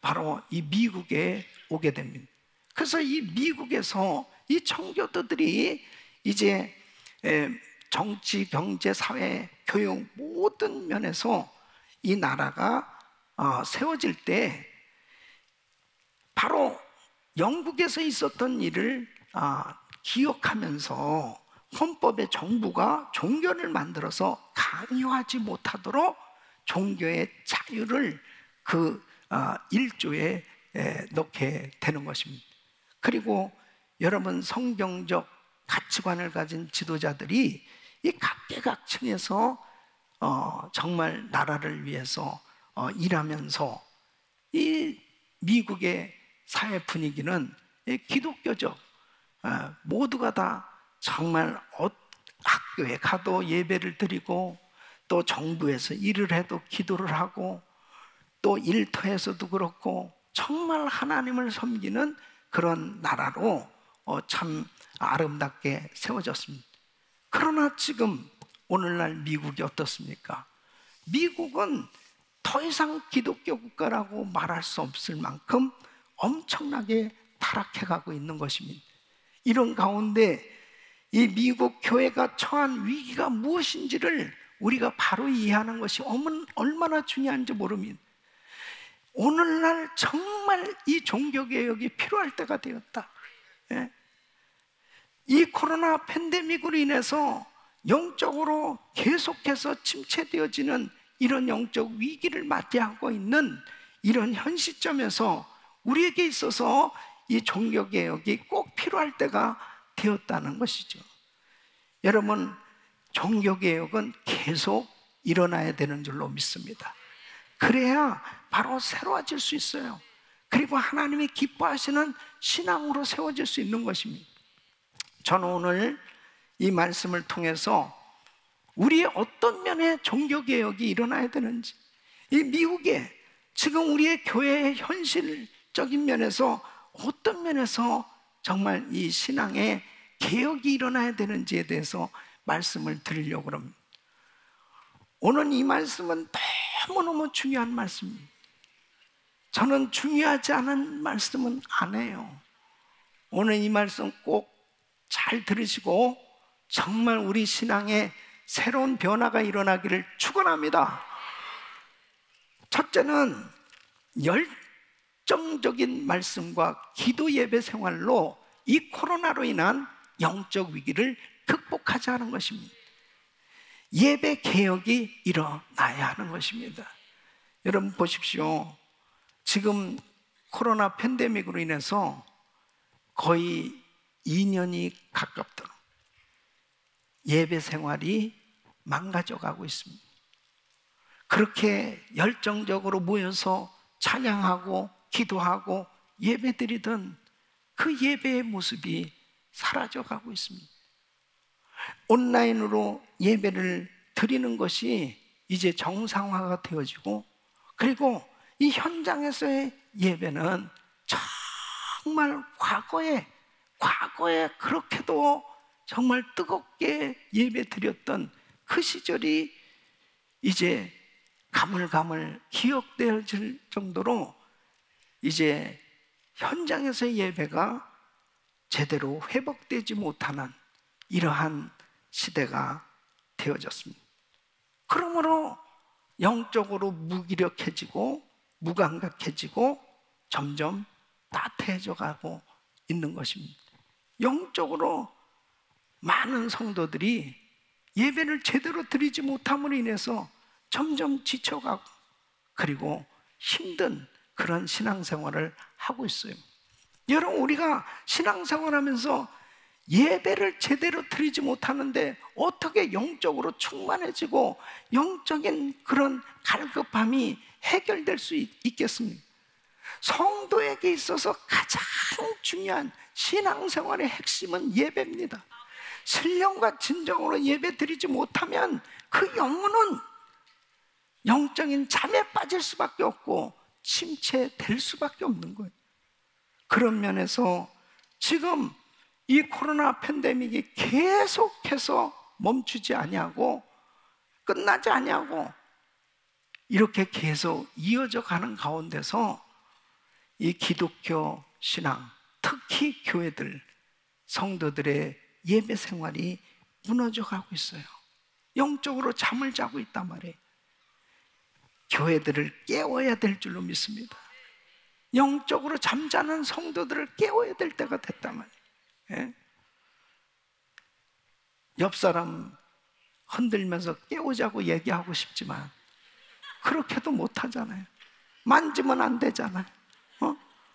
바로 이 미국에 오게 됩니다. 그래서 이 미국에서 이 청교도들이 이제 정치, 경제, 사회, 교육 모든 면에서 이 나라가 세워질 때 바로 영국에서 있었던 일을 기억하면서 헌법의 정부가 종교를 만들어서 강요하지 못하도록 종교의 자유를 그 1조에 넣게 되는 것입니다. 그리고 여러분, 성경적 가치관을 가진 지도자들이 이 각계각층에서 정말 나라를 위해서 일하면서 이 미국의 사회 분위기는 기독교적, 모두가 다 정말 학교에 가도 예배를 드리고, 또 정부에서 일을 해도 기도를 하고, 또 일터에서도 그렇고 정말 하나님을 섬기는 그런 나라로 참 아름답게 세워졌습니다. 그러나 지금 오늘날 미국이 어떻습니까? 미국은 더 이상 기독교 국가라고 말할 수 없을 만큼 엄청나게 타락해가고 있는 것입니다. 이런 가운데 이 미국 교회가 처한 위기가 무엇인지를 우리가 바로 이해하는 것이 얼마나 중요한지 모릅니다. 오늘날 정말 이 종교개혁이 필요할 때가 되었다. 이 코로나 팬데믹으로 인해서 영적으로 계속해서 침체되어지는 이런 영적 위기를 맞이하고 있는 이런 현 시점에서 우리에게 있어서 이 종교개혁이 꼭 필요할 때가 되었다는 것이죠. 여러분, 종교개혁은 계속 일어나야 되는 줄로 믿습니다. 그래야 바로 새로워질 수 있어요. 그리고 하나님이 기뻐하시는 신앙으로 세워질 수 있는 것입니다. 저는 오늘 이 말씀을 통해서 우리의 어떤 면에 종교개혁이 일어나야 되는지, 이 미국에 지금 우리의 교회의 현실적인 면에서 어떤 면에서 정말 이 신앙의 개혁이 일어나야 되는지에 대해서 말씀을 드리려고 합니다. 오늘 이 말씀은 너무너무 중요한 말씀입니다. 저는 중요하지 않은 말씀은 안 해요. 오늘 이 말씀 꼭 잘 들으시고 정말 우리 신앙에 새로운 변화가 일어나기를 축원합니다. 첫째는 열정적인 말씀과 기도 예배 생활로 이 코로나로 인한 영적 위기를 극복하자 하는 것입니다. 예배 개혁이 일어나야 하는 것입니다. 여러분 보십시오. 지금 코로나 팬데믹으로 인해서 거의 2년이 가깝도록 예배 생활이 망가져 가고 있습니다. 그렇게 열정적으로 모여서 찬양하고 기도하고 예배드리던 그 예배의 모습이 사라져 가고 있습니다. 온라인으로 예배를 드리는 것이 이제 정상화가 되어지고, 그리고 이 현장에서의 예배는 정말 과거에 그렇게도 정말 뜨겁게 예배 드렸던 그 시절이 이제 가물가물 기억될 정도로 이제 현장에서의 예배가 제대로 회복되지 못하는 이러한 시대가 되어졌습니다. 그러므로 영적으로 무기력해지고 무감각해지고 점점 나태해져 가고 있는 것입니다. 영적으로 많은 성도들이 예배를 제대로 드리지 못함으로 인해서 점점 지쳐가고, 그리고 힘든 그런 신앙생활을 하고 있어요. 여러분, 우리가 신앙생활하면서 예배를 제대로 드리지 못하는데 어떻게 영적으로 충만해지고 영적인 그런 갈급함이 해결될 수 있겠습니까? 성도에게 있어서 가장 중요한 신앙생활의 핵심은 예배입니다. 신령과 진정으로 예배 드리지 못하면 그 영혼은 영적인 잠에 빠질 수밖에 없고 침체될 수밖에 없는 거예요. 그런 면에서 지금 이 코로나 팬데믹이 계속해서 멈추지 아니하고 끝나지 아니하고 이렇게 계속 이어져 가는 가운데서 이 기독교 신앙, 특히 교회들, 성도들의 예배 생활이 무너져 가고 있어요. 영적으로 잠을 자고 있단 말이에요. 교회들을 깨워야 될 줄로 믿습니다. 영적으로 잠자는 성도들을 깨워야 될 때가 됐단 말이에요. 옆 사람 흔들면서 깨우자고 얘기하고 싶지만 그렇게도 못하잖아요. 만지면 안 되잖아요.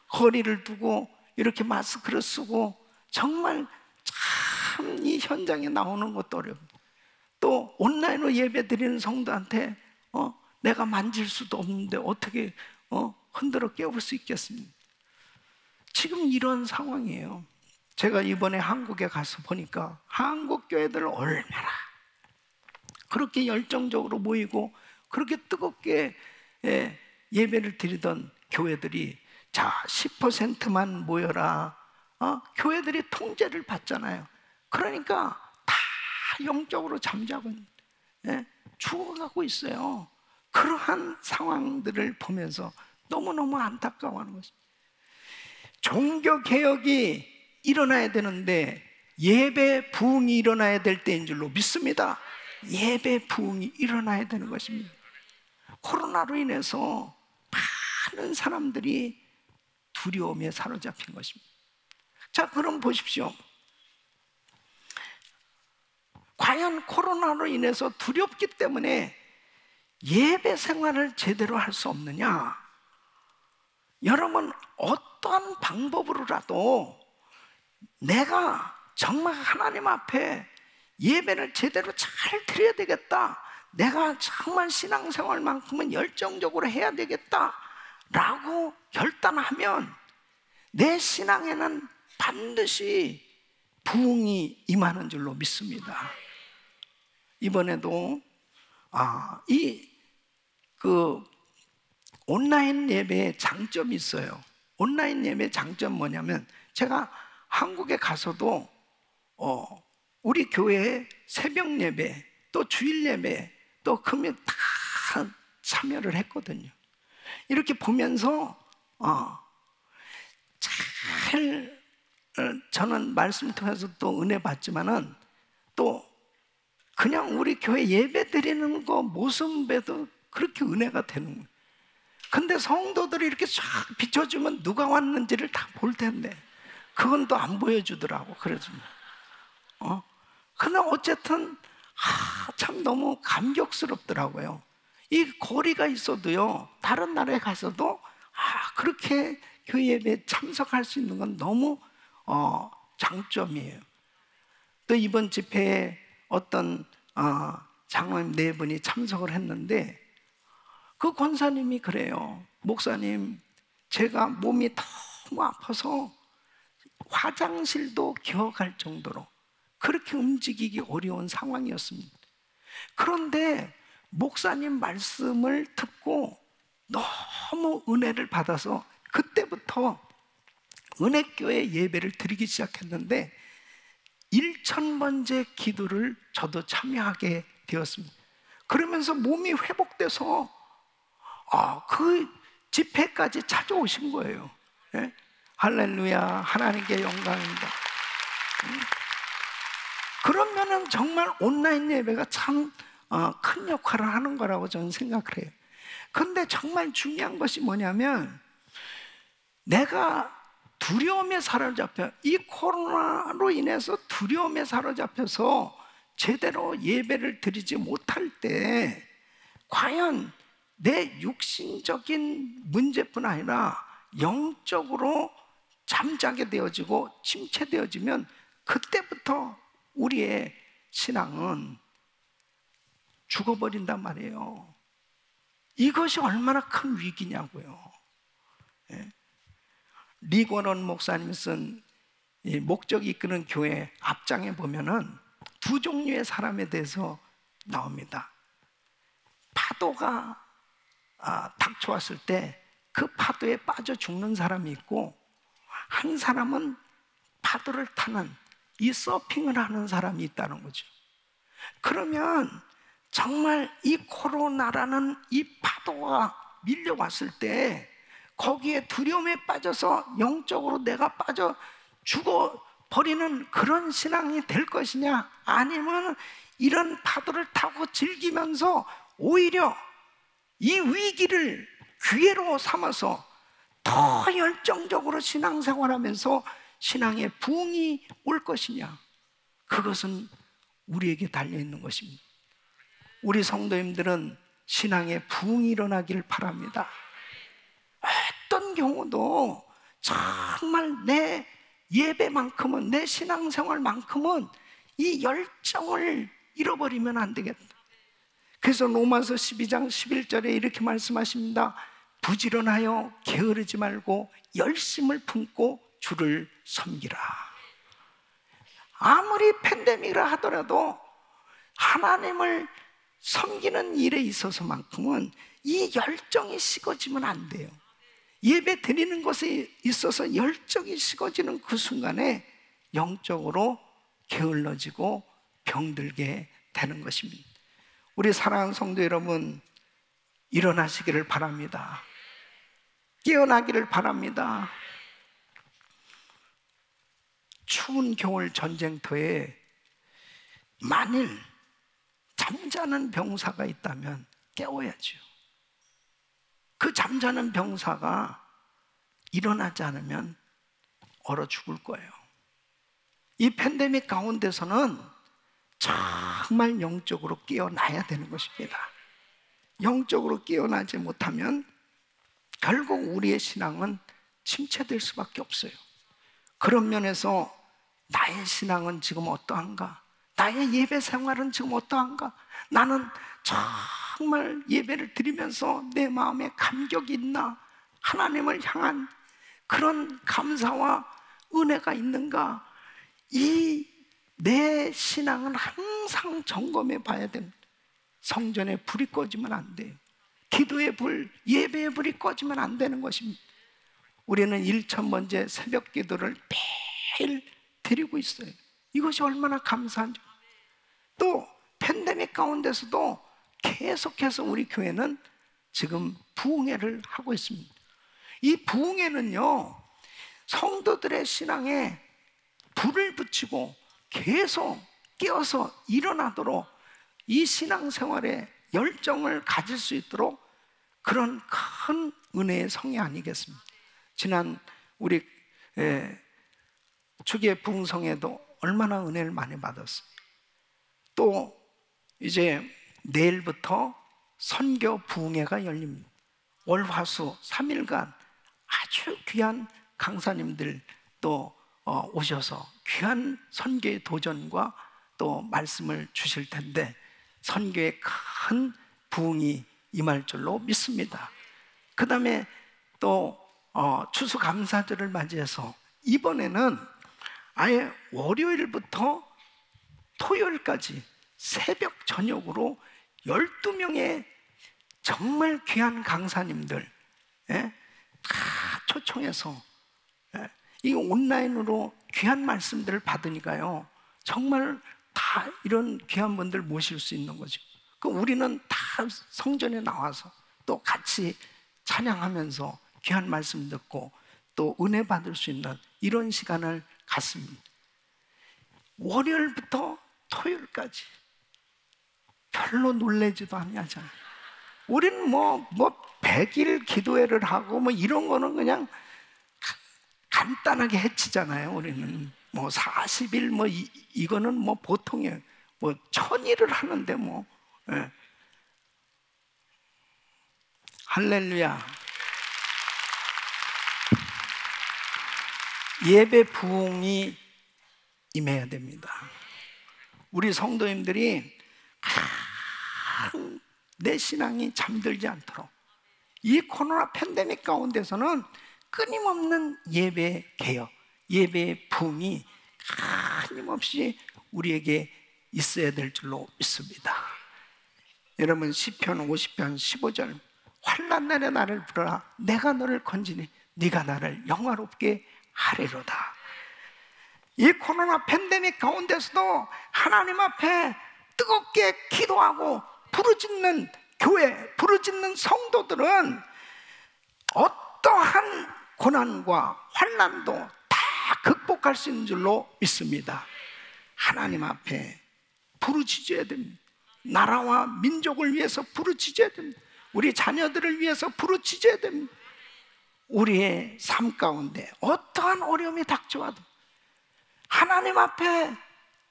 거리를 두고 이렇게 마스크를 쓰고 정말 참 이 현장에 나오는 것도 어렵습니다. 또 온라인으로 예배 드리는 성도한테 내가 만질 수도 없는데 어떻게 흔들어 깨울 수 있겠습니까? 지금 이런 상황이에요. 제가 이번에 한국에 가서 보니까 한국 교회들 얼마나 그렇게 열정적으로 모이고 그렇게 뜨겁게 예배를 드리던 교회들이 자 10%만 모여라. 교회들이 통제를 받잖아요. 그러니까 다 영적으로 잠자고 죽어가고 있어요. 그러한 상황들을 보면서 너무너무 안타까워하는 것입니다. 종교개혁이 일어나야 되는데 예배 부흥이 일어나야 될 때인 줄로 믿습니다. 예배 부흥이 일어나야 되는 것입니다. 코로나로 인해서 많은 사람들이 두려움에 사로잡힌 것입니다. 자, 그럼 보십시오. 과연 코로나로 인해서 두렵기 때문에 예배 생활을 제대로 할 수 없느냐? 여러분, 어떠한 방법으로라도 내가 정말 하나님 앞에 예배를 제대로 잘 드려야 되겠다, 내가 정말 신앙생활만큼은 열정적으로 해야 되겠다 라고 결단하면 내 신앙에는 반드시 부흥이 임하는 줄로 믿습니다. 이번에도 온라인 예배의 장점이 있어요. 온라인 예배의 장점 뭐냐면, 제가 한국에 가서도 우리 교회에 새벽 예배, 또 주일 예배, 또 금요일 다 참여를 했거든요. 이렇게 보면서 잘 저는 말씀 통해서 또 은혜 받지만은 또 그냥 우리 교회 예배 드리는 거 모습에도 그렇게 은혜가 되는 거예요. 근데 성도들이 이렇게 쫙 비춰주면 누가 왔는지를 다 볼 텐데 그건 또 안 보여주더라고. 그래서 근데 어쨌든 참 너무 감격스럽더라고요. 이 거리가 있어도요, 다른 나라에 가서도 그렇게 교회 예배에 참석할 수 있는 건 너무 장점이에요. 또 이번 집회에 어떤 장로님 4분이 참석을 했는데 그 권사님이 그래요. 목사님, 제가 몸이 너무 아파서 화장실도 기어갈 정도로 그렇게 움직이기 어려운 상황이었습니다. 그런데 목사님 말씀을 듣고 너무 은혜를 받아서 그때부터 은혜교회 예배를 드리기 시작했는데 1000번째 기도를 저도 참여하게 되었습니다. 그러면서 몸이 회복돼서 그 집회까지 찾아오신 거예요. 예? 할렐루야, 하나님께 영광입니다. 그러면은 정말 온라인 예배가 참 큰 역할을 하는 거라고 저는 생각을 해요. 근데 정말 중요한 것이 뭐냐면, 내가 두려움에 사로잡혀, 이 코로나로 인해서 두려움에 사로잡혀서 제대로 예배를 드리지 못할 때 과연 내 육신적인 문제뿐 아니라 영적으로 잠자게 되어지고 침체되어지면 그때부터 우리의 신앙은 죽어버린단 말이에요. 이것이 얼마나 큰 위기냐고요. 예? 리고넌 목사님 쓴 목적이 이끄는 교회 앞장에 보면은 2 종류의 사람에 대해서 나옵니다. 파도가 닥쳐왔을 때 그 파도에 빠져 죽는 사람이 있고, 한 사람은 파도를 타는 이 서핑을 하는 사람이 있다는 거죠. 그러면 정말 이 코로나라는 이 파도가 밀려왔을 때 거기에 두려움에 빠져서 영적으로 내가 빠져 죽어버리는 그런 신앙이 될 것이냐, 아니면 이런 파도를 타고 즐기면서 오히려 이 위기를 기회로 삼아서 더 열정적으로 신앙생활하면서 신앙의 부흥이 올 것이냐, 그것은 우리에게 달려있는 것입니다. 우리 성도님들은 신앙의 부흥이 일어나기를 바랍니다. 어떤 경우도 정말 내 예배만큼은, 내 신앙생활만큼은 이 열정을 잃어버리면 안 되겠다. 그래서 로마서 12장 11절에 이렇게 말씀하십니다. 부지런하여 게으르지 말고 열심을 품고 주를 섬기라. 아무리 팬데믹이라 하더라도 하나님을 섬기는 일에 있어서만큼은 이 열정이 식어지면 안 돼요. 예배 드리는 것에 있어서 열정이 식어지는 그 순간에 영적으로 게을러지고 병들게 되는 것입니다. 우리 사랑하는 성도 여러분, 일어나시기를 바랍니다. 깨어나기를 바랍니다. 추운 겨울 전쟁터에 만일 잠자는 병사가 있다면 깨워야죠. 그 잠자는 병사가 일어나지 않으면 얼어 죽을 거예요. 이 팬데믹 가운데서는 정말 영적으로 깨어나야 되는 것입니다. 영적으로 깨어나지 못하면 결국 우리의 신앙은 침체될 수밖에 없어요. 그런 면에서 나의 신앙은 지금 어떠한가? 나의 예배 생활은 지금 어떠한가? 나는 정말 예배를 드리면서 내 마음에 감격이 있나? 하나님을 향한 그런 감사와 은혜가 있는가? 이 내 신앙은 항상 점검해 봐야 됩니다. 성전에 불이 꺼지면 안 돼요. 기도의 불, 예배의 불이 꺼지면 안 되는 것입니다. 우리는 1000번째 새벽 기도를 매일 드리고 있어요. 이것이 얼마나 감사한지. 또 팬데믹 가운데서도 계속해서 우리 교회는 지금 부흥회를 하고 있습니다. 이 부흥회는요, 성도들의 신앙에 불을 붙이고 계속 깨어서 일어나도록 이 신앙생활에 열정을 가질 수 있도록 그런 큰 은혜의 성이 아니겠습니까? 지난 우리 주기의 부흥성에도 얼마나 은혜를 많이 받았어요. 또 이제 내일부터 선교 부흥회가 열립니다. 월화수 3일간 아주 귀한 강사님들 또 오셔서 귀한 선교의 도전과 또 말씀을 주실 텐데 선교에 큰 부흥이 임할 줄로 믿습니다. 그 다음에 또 추수감사절을 맞이해서 이번에는 아예 월요일부터 토요일까지 새벽 저녁으로 12명의 정말 귀한 강사님들 다 초청해서 이 온라인으로 귀한 말씀들을 받으니까요, 정말 다 이런 귀한 분들 모실 수 있는 거죠. 그 우리는 다 성전에 나와서 또 같이 찬양하면서 귀한 말씀 듣고 또 은혜 받을 수 있는 이런 시간을 갖습니다. 월요일부터 토요일까지 별로 놀라지도 아니하잖아요. 우리는 뭐 100일 기도회를 하고 뭐 이런 거는 그냥 간단하게 해치잖아요. 우리는 뭐 40일 뭐 이거는 뭐 보통이에요. 뭐 1000일을 하는데 뭐 할렐루야. 예배 부흥이 임해야 됩니다. 우리 성도님들이 내 신앙이 잠들지 않도록 이 코로나 팬데믹 가운데서는 끊임없는 예배 개혁, 예배의 부흥이 끊임없이 우리에게 있어야 될 줄로 믿습니다. 여러분 시편 50편 15절 환난 날에 나를 부르라 내가 너를 건지니 네가 나를 영화롭게 하리로다. 이 코로나 팬데믹 가운데서도 하나님 앞에 뜨겁게 기도하고 부르짖는 교회, 부르짖는 성도들은 어떠한 고난과 환난도 다 극복할 수 있는 줄로 믿습니다. 하나님 앞에 부르짖어야 됩니다. 나라와 민족을 위해서 부르짖어야 됩니다. 우리 자녀들을 위해서 부르짖어야 됩니다. 우리의 삶 가운데 어떠한 어려움이 닥쳐와도 하나님 앞에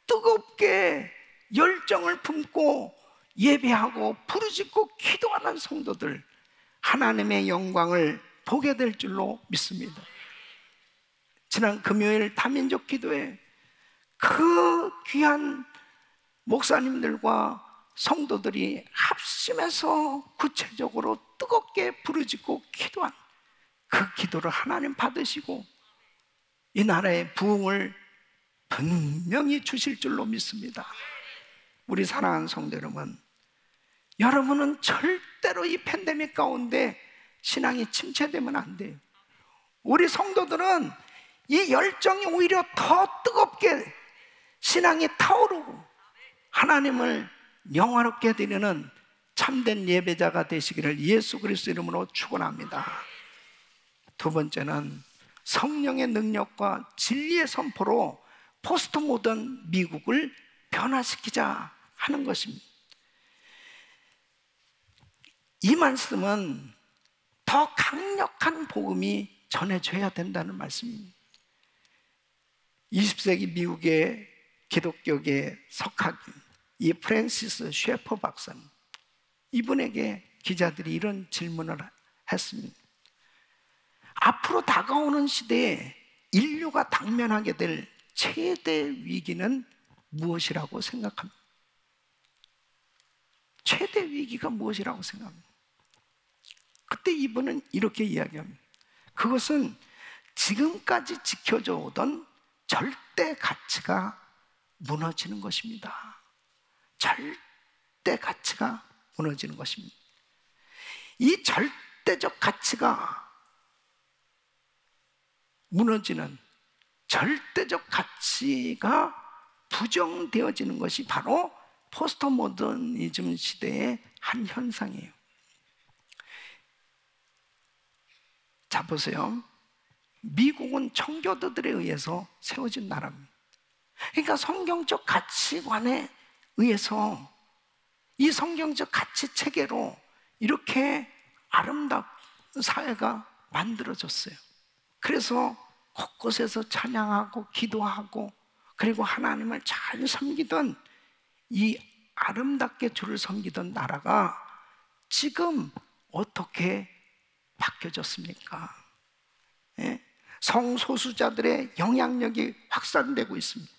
뜨겁게 열정을 품고 예배하고 부르짖고 기도하는 성도들, 하나님의 영광을 보게 될 줄로 믿습니다. 지난 금요일 다민족 기도회 그 귀한 목사님들과 성도들이 합심해서 구체적으로 뜨겁게 부르짖고 기도한 그 기도를 하나님 받으시고 이 나라의 부흥을 분명히 주실 줄로 믿습니다. 우리 사랑하는 성도 여러분, 여러분은 절대로 이 팬데믹 가운데 신앙이 침체되면 안 돼요. 우리 성도들은 이 열정이 오히려 더 뜨겁게 신앙이 타오르고 하나님을 영화롭게 드리는 참된 예배자가 되시기를 예수 그리스도 이름으로 축원합니다. 두 번째는 성령의 능력과 진리의 선포로 포스트 모던 미국을 변화시키자 하는 것입니다. 이 말씀은 더 강력한 복음이 전해져야 된다는 말씀입니다. 20세기 미국의 기독교계 석학인 이 프랜시스 셰퍼 박사님, 이분에게 기자들이 이런 질문을 했습니다. 앞으로 다가오는 시대에 인류가 당면하게 될 최대 위기는 무엇이라고 생각합니까? 최대 위기가 무엇이라고 생각합니까? 그때 이분은 이렇게 이야기합니다. 그것은 지금까지 지켜져 오던 절대 가치가 무너지는 것입니다. 절대 가치가 무너지는 것입니다. 이 절대적 가치가 무너지는, 절대적 가치가 부정되어지는 것이 바로 포스트 모더니즘 시대의 한 현상이에요. 자, 보세요. 미국은 청교도들에 의해서 세워진 나라입니다. 그러니까 성경적 가치관에 의해서 이 성경적 가치 체계로 이렇게 아름다운 사회가 만들어졌어요. 그래서 곳곳에서 찬양하고 기도하고 그리고 하나님을 잘 섬기던 이 아름답게 주를 섬기던 나라가 지금 어떻게 바뀌어졌습니까? 예? 성소수자들의 영향력이 확산되고 있습니다.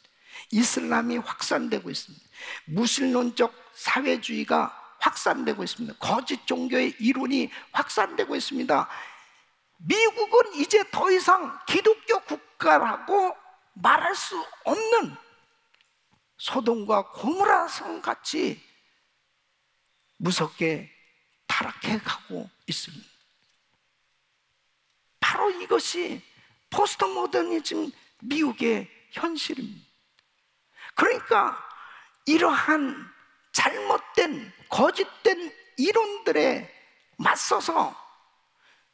이슬람이 확산되고 있습니다. 무신론적 사회주의가 확산되고 있습니다. 거짓 종교의 이론이 확산되고 있습니다. 미국은 이제 더 이상 기독교 국가라고 말할 수 없는 소돔과 고모라 성 같이 무섭게 타락해 가고 있습니다. 바로 이것이 포스트 모더니즘 미국의 현실입니다. 그러니까 이러한 잘못된 거짓된 이론들에 맞서서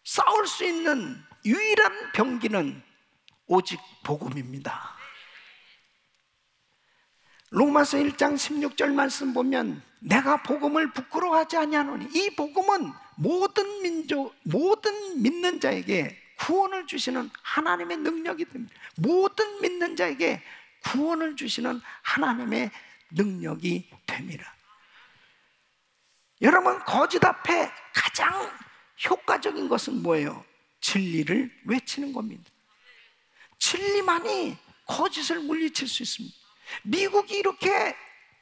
싸울 수 있는 유일한 병기는 오직 복음입니다. 로마서 1장 16절 말씀 보면 내가 복음을 부끄러워하지 아니하노니 이 복음은 모든 민족, 모든 믿는 자에게 구원을 주시는 하나님의 능력이 됩니다. 모든 믿는 자에게 구원을 주시는 하나님의 능력이 됩니다. 여러분, 거짓 앞에 가장 효과적인 것은 뭐예요? 진리를 외치는 겁니다. 진리만이 거짓을 물리칠 수 있습니다. 미국이 이렇게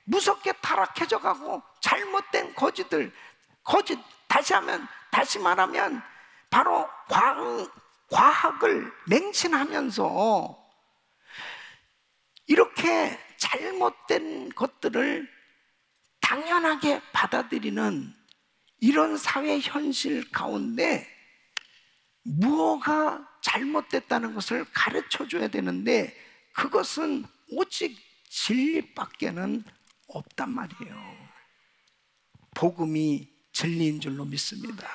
무섭게 타락해져 가고 잘못된 거짓, 다시 말하면 바로 과학을 맹신하면서 이렇게 잘못된 것들을 당연하게 받아들이는 이런 사회 현실 가운데 무엇가 잘못됐다는 것을 가르쳐 줘야 되는데 그것은 오직 진리밖에는 없단 말이에요. 복음이 진리인 줄로 믿습니다.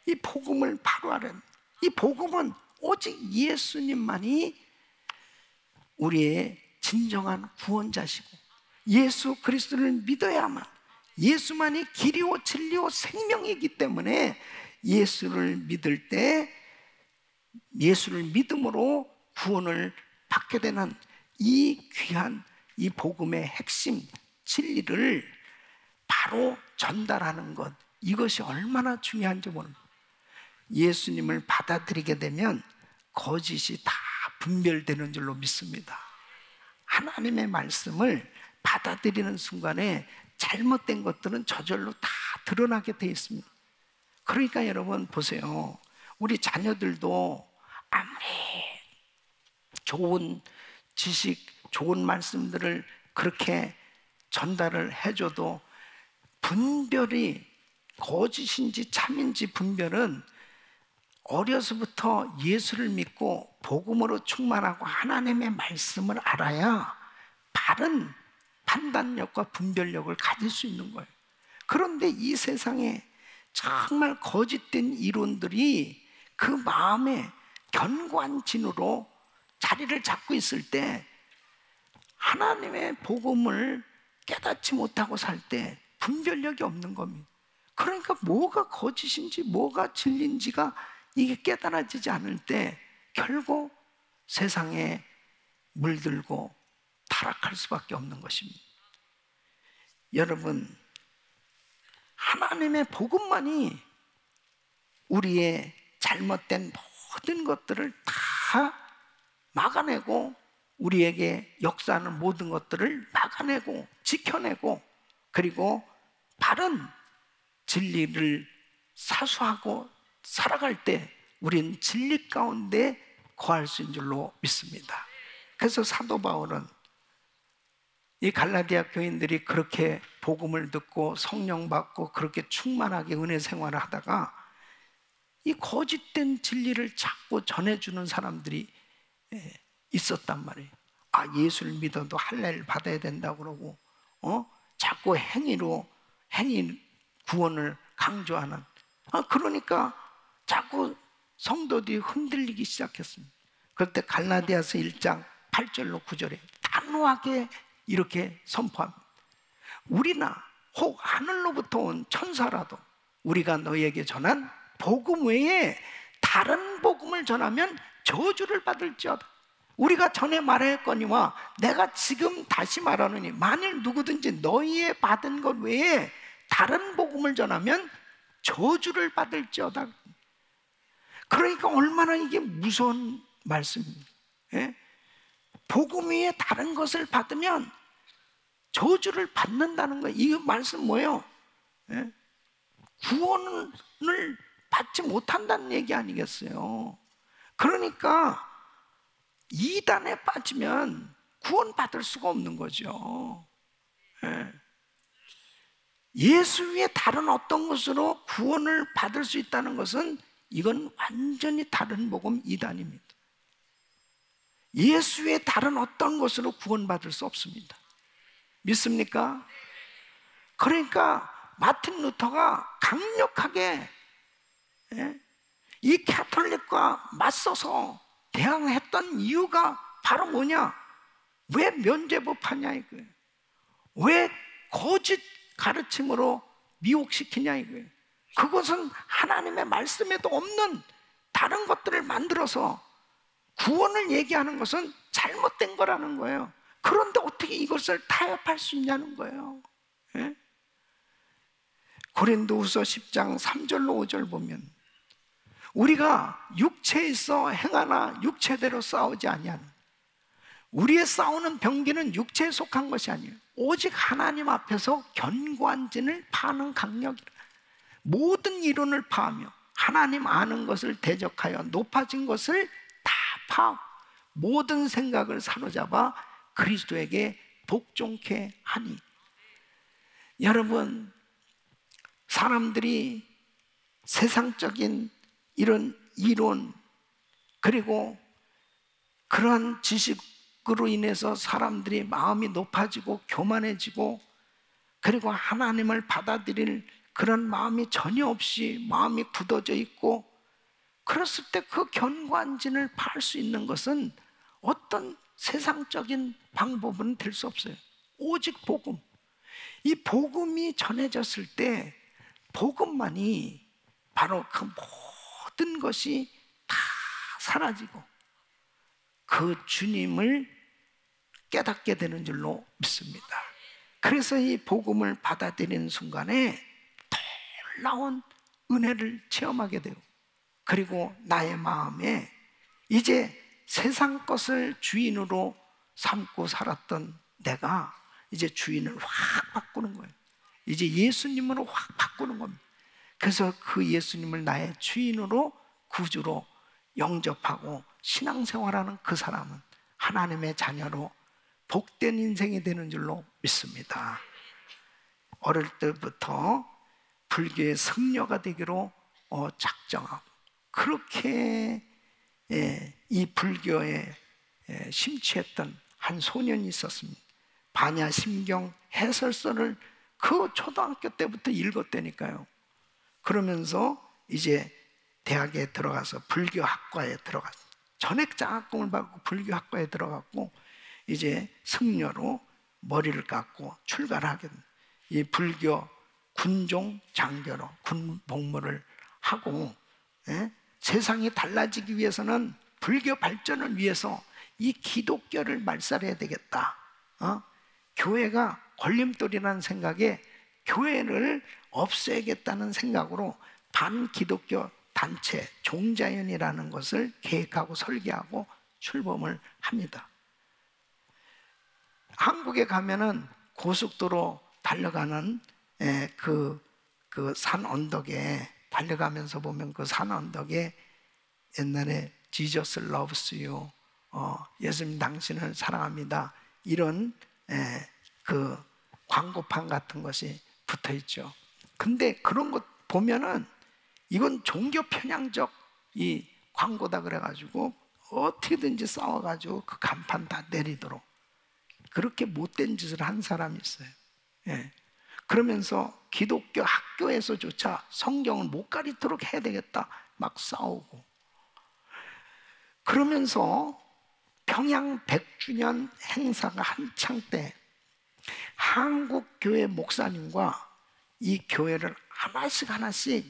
이 복음을 바로 알아야, 이 복음은 오직 예수님만이 우리의 진정한 구원자시고 예수 그리스도를 믿어야만, 예수만이 길이요 진리요 생명이기 때문에 예수를 믿을 때 예수를 믿음으로 구원을 받게 되는 이 귀한 이 복음의 핵심, 진리를 바로 전달하는 것, 이것이 얼마나 중요한지 모릅니다. 예수님을 받아들이게 되면 거짓이 다 분별되는 줄로 믿습니다. 하나님의 말씀을 받아들이는 순간에 잘못된 것들은 저절로 다 드러나게 돼 있습니다. 그러니까 여러분 보세요. 우리 자녀들도 아무리 좋은 지식, 좋은 말씀들을 그렇게 전달을 해줘도 분별이 거짓인지 참인지 분별은 어려서부터 예수를 믿고 복음으로 충만하고 하나님의 말씀을 알아야 바른 판단력과 분별력을 가질 수 있는 거예요. 그런데 이 세상에 정말 거짓된 이론들이 그 마음에 견고한 진으로 자리를 잡고 있을 때 하나님의 복음을 깨닫지 못하고 살 때 분별력이 없는 겁니다. 그러니까 뭐가 거짓인지 뭐가 진리인지가 이게 깨달아지지 않을 때 결국 세상에 물들고 타락할 수밖에 없는 것입니다. 여러분, 하나님의 복음만이 우리의 잘못된 모든 것들을 다 막아내고 우리에게 역사하는 모든 것들을 막아내고 지켜내고 그리고 바른 진리를 사수하고 살아갈 때 우리는 진리 가운데 거할 수 있는 줄로 믿습니다. 그래서 사도 바울은 이 갈라디아 교인들이 그렇게 복음을 듣고 성령 받고 그렇게 충만하게 은혜 생활을 하다가 이 거짓된 진리를 자꾸 전해주는 사람들이 있었단 말이에요. 아, 예수를 믿어도 할례를 받아야 된다고 그러고 자꾸 행위 구원을 강조하는 그러니까 자꾸 성도들이 흔들리기 시작했습니다. 그때 갈라디아서 1장 8절로 9절에 단호하게 이렇게 선포합니다. 우리나 혹 하늘로부터 온 천사라도 우리가 너희에게 전한 복음 외에 다른 복음을 전하면 저주를 받을지어다. 우리가 전에 말하였거니와 내가 지금 다시 말하노니 만일 누구든지 너희의 받은 것 외에 다른 복음을 전하면 저주를 받을지어다. 그러니까 얼마나 이게 무서운 말씀입니다. 복음 위에 다른 것을 받으면 저주를 받는다는 거예요. 이 말씀 뭐예요? 구원을 받지 못한다는 얘기 아니겠어요? 그러니까 이단에 빠지면 구원받을 수가 없는 거죠. 예수 위에 다른 어떤 것으로 구원을 받을 수 있다는 것은 이건 완전히 다른 복음 이단입니다. 예수 위에 다른 어떤 것으로 구원받을 수 없습니다. 믿습니까? 그러니까 마틴 루터가 강력하게 이 캐톨릭과 맞서서 대항했던 이유가 바로 뭐냐? 왜 면죄부하냐 이거예요. 왜 거짓 가르침으로 미혹시키냐 이거예요. 그것은 하나님의 말씀에도 없는 다른 것들을 만들어서 구원을 얘기하는 것은 잘못된 거라는 거예요. 그런데 어떻게 이것을 타협할 수 있냐는 거예요. 고린도후서 10장 3절로 5절 보면 우리가 육체에 있어 행하나 육체대로 싸우지 아니하는, 우리의 싸우는 병기는 육체에 속한 것이 아니에요. 오직 하나님 앞에서 견고한 진을 파는 강력이라. 모든 이론을 파하며 하나님 아는 것을 대적하여 높아진 것을 다 파하고 모든 생각을 사로잡아 그리스도에게 복종케 하니. 여러분, 사람들이 세상적인 이런 이론 그리고 그러한 지식으로 인해서 사람들이 마음이 높아지고 교만해지고 그리고 하나님을 받아들일 그런 마음이 전혀 없이 마음이 굳어져 있고, 그랬을 때 그 견고한 진을 파할 수 있는 것은 어떤 세상적인 방법은 될 수 없어요. 오직 복음. 이 복음이 전해졌을 때 복음만이 바로 그 모든 것이 다 사라지고 그 주님을 깨닫게 되는 줄로 믿습니다. 그래서 이 복음을 받아들이는 순간에 놀라운 은혜를 체험하게 되고, 그리고 나의 마음에 이제 세상 것을 주인으로 삼고 살았던 내가 이제 주인을 확 바꾸는 거예요. 이제 예수님으로 확 바꾸는 겁니다. 그래서 그 예수님을 나의 주인으로, 구주로 영접하고 신앙생활하는 그 사람은 하나님의 자녀로 복된 인생이 되는 줄로 믿습니다. 어릴 때부터 불교의 승려가 되기로 작정하고, 그렇게 이 불교에 심취했던 한 소년이 있었습니다. 반야심경 해설서를 그 초등학교 때부터 읽었다니까요. 그러면서 이제 대학에 들어가서 불교학과에 들어갔어요. 전액 장학금을 받고 불교학과에 들어갔고, 이제 승려로 머리를 깎고 출가를 하게 됩니다. 이 불교 군종 장교로 군 복무를 하고, 세상이 달라지기 위해서는, 불교 발전을 위해서 이 기독교를 말살해야 되겠다. 교회가 걸림돌이라는 생각에 교회를 없애야겠다는 생각으로 반기독교 단체 종자연이라는 것을 계획하고 설계하고 출범을 합니다. 한국에 가면은 고속도로 달려가는 그 산 언덕에 달려가면서 보면, 그 산 언덕에 옛날에 Jesus loves you, 예수님 당신을 사랑합니다, 이런 그 광고판 같은 것이 붙어 있죠. 근데 그런 것 보면은 이건 종교 편향적 이 광고다 그래가지고 어떻게든지 싸워가지고 그 간판 다 내리도록 그렇게 못된 짓을 한 사람이 있어요. 그러면서 기독교 학교에서조차 성경을 못 가리도록 해야 되겠다 막 싸우고, 그러면서 평양 100주년 행사가 한창 때 한국 교회 목사님과 이 교회를 하나씩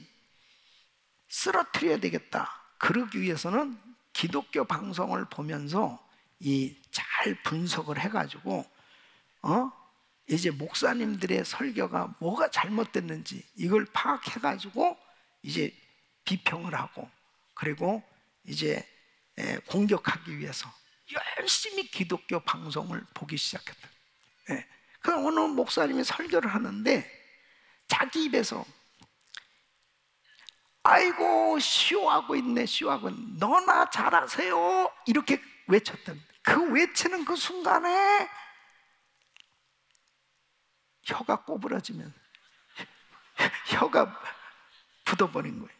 쓰러뜨려야 되겠다. 그러기 위해서는 기독교 방송을 보면서 잘 분석을 해가지고 이제 목사님들의 설교가 뭐가 잘못됐는지 이걸 파악해가지고 이제 비평을 하고, 그리고 이제 공격하기 위해서 열심히 기독교 방송을 보기 시작했다. 그럼 어느 목사님이 설교를 하는데 자기 입에서 아이고 쇼하고 있네, 쇼하고 있네, 너나 잘하세요, 이렇게 외쳤던, 그 외치는 그 순간에 혀가 꼬부러지면 혀가 굳어버린 거예요.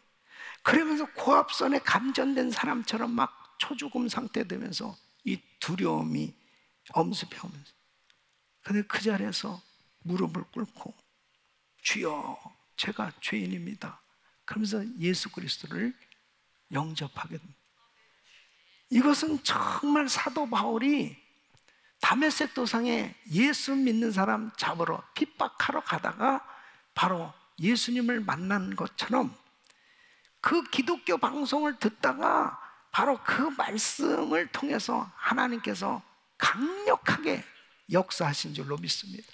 그러면서 고압선에 감전된 사람처럼 막 초죽음 상태 되면서 이 두려움이 엄습해오면서, 근데 그 자리에서 무릎을 꿇고 주여 제가 죄인입니다 그러면서 예수 그리스도를 영접하게 됩니다. 이것은 정말 사도 바울이 다메섹 도상에 예수 믿는 사람 잡으러 핍박하러 가다가 바로 예수님을 만난 것처럼, 그 기독교 방송을 듣다가 바로 그 말씀을 통해서 하나님께서 강력하게 역사하신 줄로 믿습니다.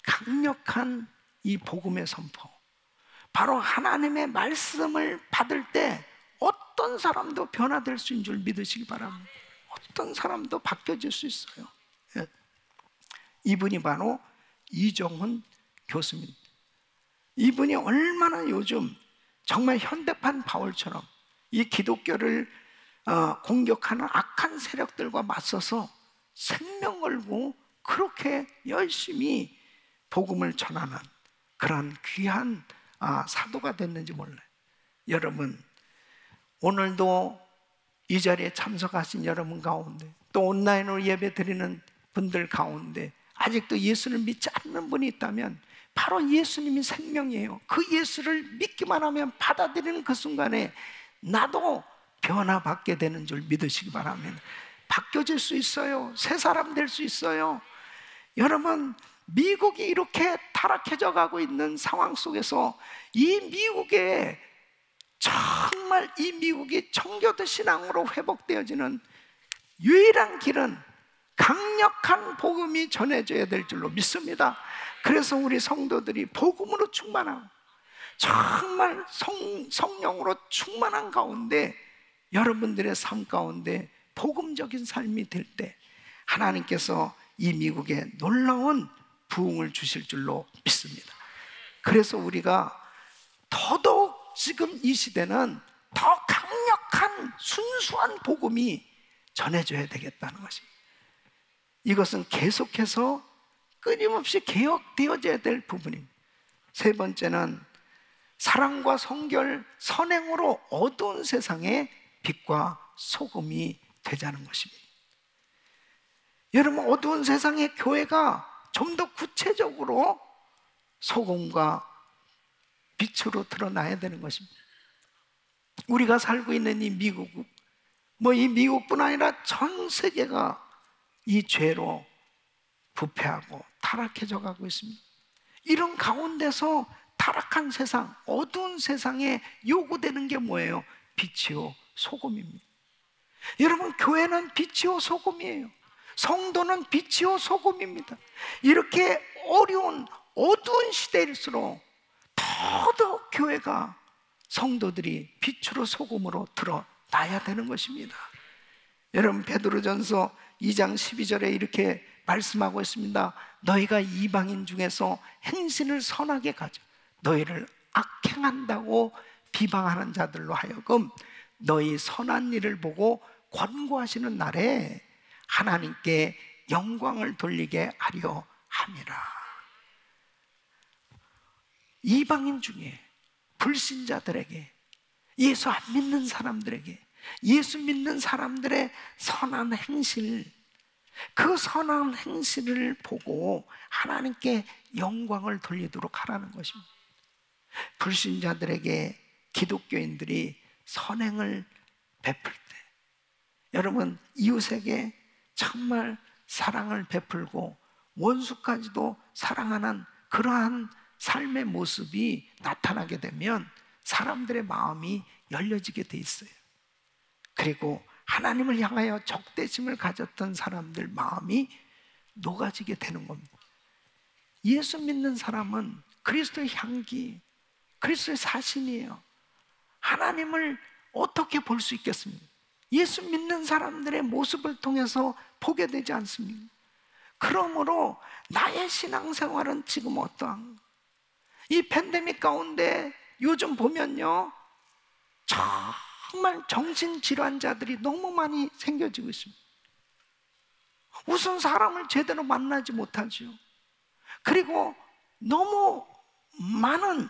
강력한 이 복음의 선포, 바로 하나님의 말씀을 받을 때 어떤 사람도 변화될 수 있는 줄 믿으시기 바랍니다. 어떤 사람도 바뀌어질 수 있어요. 이분이 바로 이정훈 교수입니다. 이분이 얼마나 요즘 정말 현대판 바울처럼 이 기독교를 공격하는 악한 세력들과 맞서서 생명 걸고 그렇게 열심히 복음을 전하는 그런 귀한 사도가 됐는지 몰라요. 여러분, 오늘도 이 자리에 참석하신 여러분 가운데, 또 온라인으로 예배 드리는 분들 가운데 아직도 예수를 믿지 않는 분이 있다면 바로 예수님이 생명이에요. 그 예수를 믿기만 하면, 받아들이는 그 순간에 나도 변화받게 되는 줄 믿으시기 바랍니다. 바뀌어질 수 있어요. 새 사람 될 수 있어요. 여러분, 미국이 이렇게 타락해져 가고 있는 상황 속에서 이 미국에 정말 이 미국이 청교도 신앙으로 회복되어지는 유일한 길은 강력한 복음이 전해져야 될 줄로 믿습니다. 그래서 우리 성도들이 복음으로 충만하고 정말 성령으로 충만한 가운데 여러분들의 삶 가운데 복음적인 삶이 될 때 하나님께서 이 미국에 놀라운 부흥을 주실 줄로 믿습니다. 그래서 우리가 더더욱 지금 이 시대는 더 강력한 순수한 복음이 전해져야 되겠다는 것입니다. 이것은 계속해서 끊임없이 개혁되어져야 될 부분입니다. 세 번째는 사랑과 성결, 선행으로 어두운 세상에 빛과 소금이 되자는 것입니다. 여러분, 어두운 세상에 교회가 좀 더 구체적으로 소금과 빛으로 드러나야 되는 것입니다. 우리가 살고 있는 이 미국, 이 미국뿐 아니라 전 세계가 이 죄로 부패하고 타락해져 가고 있습니다. 이런 가운데서 타락한 세상, 어두운 세상에 요구되는 게 뭐예요? 빛이요 소금입니다. 여러분, 교회는 빛이요 소금이에요. 성도는 빛이요 소금입니다. 이렇게 어려운 어두운 시대일수록 더더욱 교회가 성도들이 빛으로 소금으로 드러나야 되는 것입니다. 여러분, 베드로전서 2장 12절에 이렇게 말씀하고 있습니다. 너희가 이방인 중에서 행실을 선하게 가져 너희를 악행한다고 비방하는 자들로 하여금 너희 선한 일을 보고 권고하시는 날에 하나님께 영광을 돌리게 하려 함이라. 이방인 중에 불신자들에게, 예수 안 믿는 사람들에게, 예수 믿는 사람들의 선한 행실, 그 선한 행실을 보고 하나님께 영광을 돌리도록 하라는 것입니다. 불신자들에게 기독교인들이 선행을 베풀 때, 여러분, 이웃에게 정말 사랑을 베풀고 원수까지도 사랑하는 그러한 삶의 모습이 나타나게 되면 사람들의 마음이 열려지게 돼 있어요. 그리고 하나님을 향하여 적대심을 가졌던 사람들 마음이 녹아지게 되는 겁니다. 예수 믿는 사람은 그리스도의 향기, 그리스도의 사신이에요. 하나님을 어떻게 볼 수 있겠습니까? 예수 믿는 사람들의 모습을 통해서 보게 되지 않습니까? 그러므로 나의 신앙생활은 지금 어떠한가? 이 팬데믹 가운데 요즘 보면요, 정말 정신질환자들이 너무 많이 생겨지고 있습니다. 우선 사람을 제대로 만나지 못하죠. 그리고 너무 많은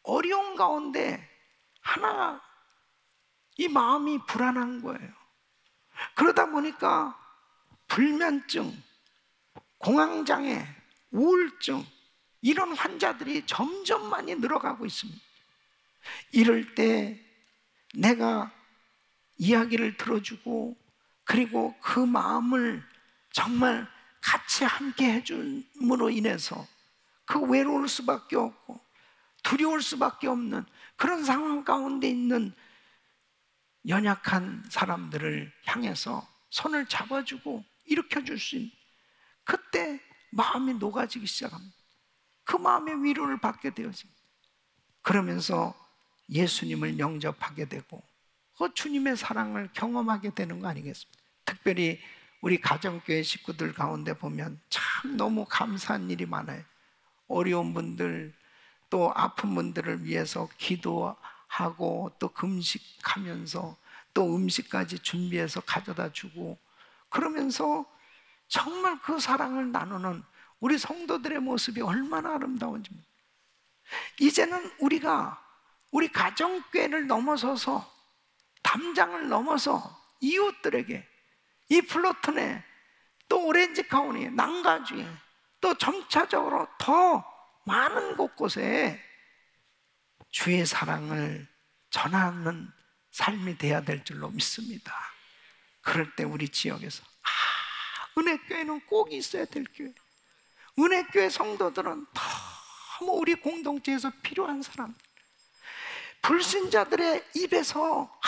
어려운 가운데 하나, 이 마음이 불안한 거예요. 그러다 보니까 불면증, 공황장애, 우울증, 이런 환자들이 점점 많이 늘어가고 있습니다. 이럴 때 내가 이야기를 들어주고 그리고 그 마음을 정말 같이 함께 해줌으로 인해서 그 외로울 수밖에 없고 두려울 수밖에 없는 그런 상황 가운데 있는 연약한 사람들을 향해서 손을 잡아주고 일으켜줄 수 있는, 그때 마음이 녹아지기 시작합니다. 그 마음의 위로를 받게 되어집니다. 그러면서 예수님을 영접하게 되고 그 주님의 사랑을 경험하게 되는 거 아니겠습니까? 특별히 우리 가정교회 식구들 가운데 보면 참 너무 감사한 일이 많아요. 어려운 분들, 또 아픈 분들을 위해서 기도하고 또 금식하면서 또 음식까지 준비해서 가져다 주고, 그러면서 정말 그 사랑을 나누는 우리 성도들의 모습이 얼마나 아름다운지. 이제는 우리가 우리 가정교회를 넘어서서 담장을 넘어서 이웃들에게, 이 플로튼에, 또 오렌지 카운티에, 난가주에, 또 점차적으로 더 많은 곳곳에 주의 사랑을 전하는 삶이 돼야 될 줄로 믿습니다. 그럴 때 우리 지역에서 은혜교회는 꼭 있어야 될 교회, 은혜교회 성도들은 너무 우리 공동체에서 필요한 사람, 불신자들의 입에서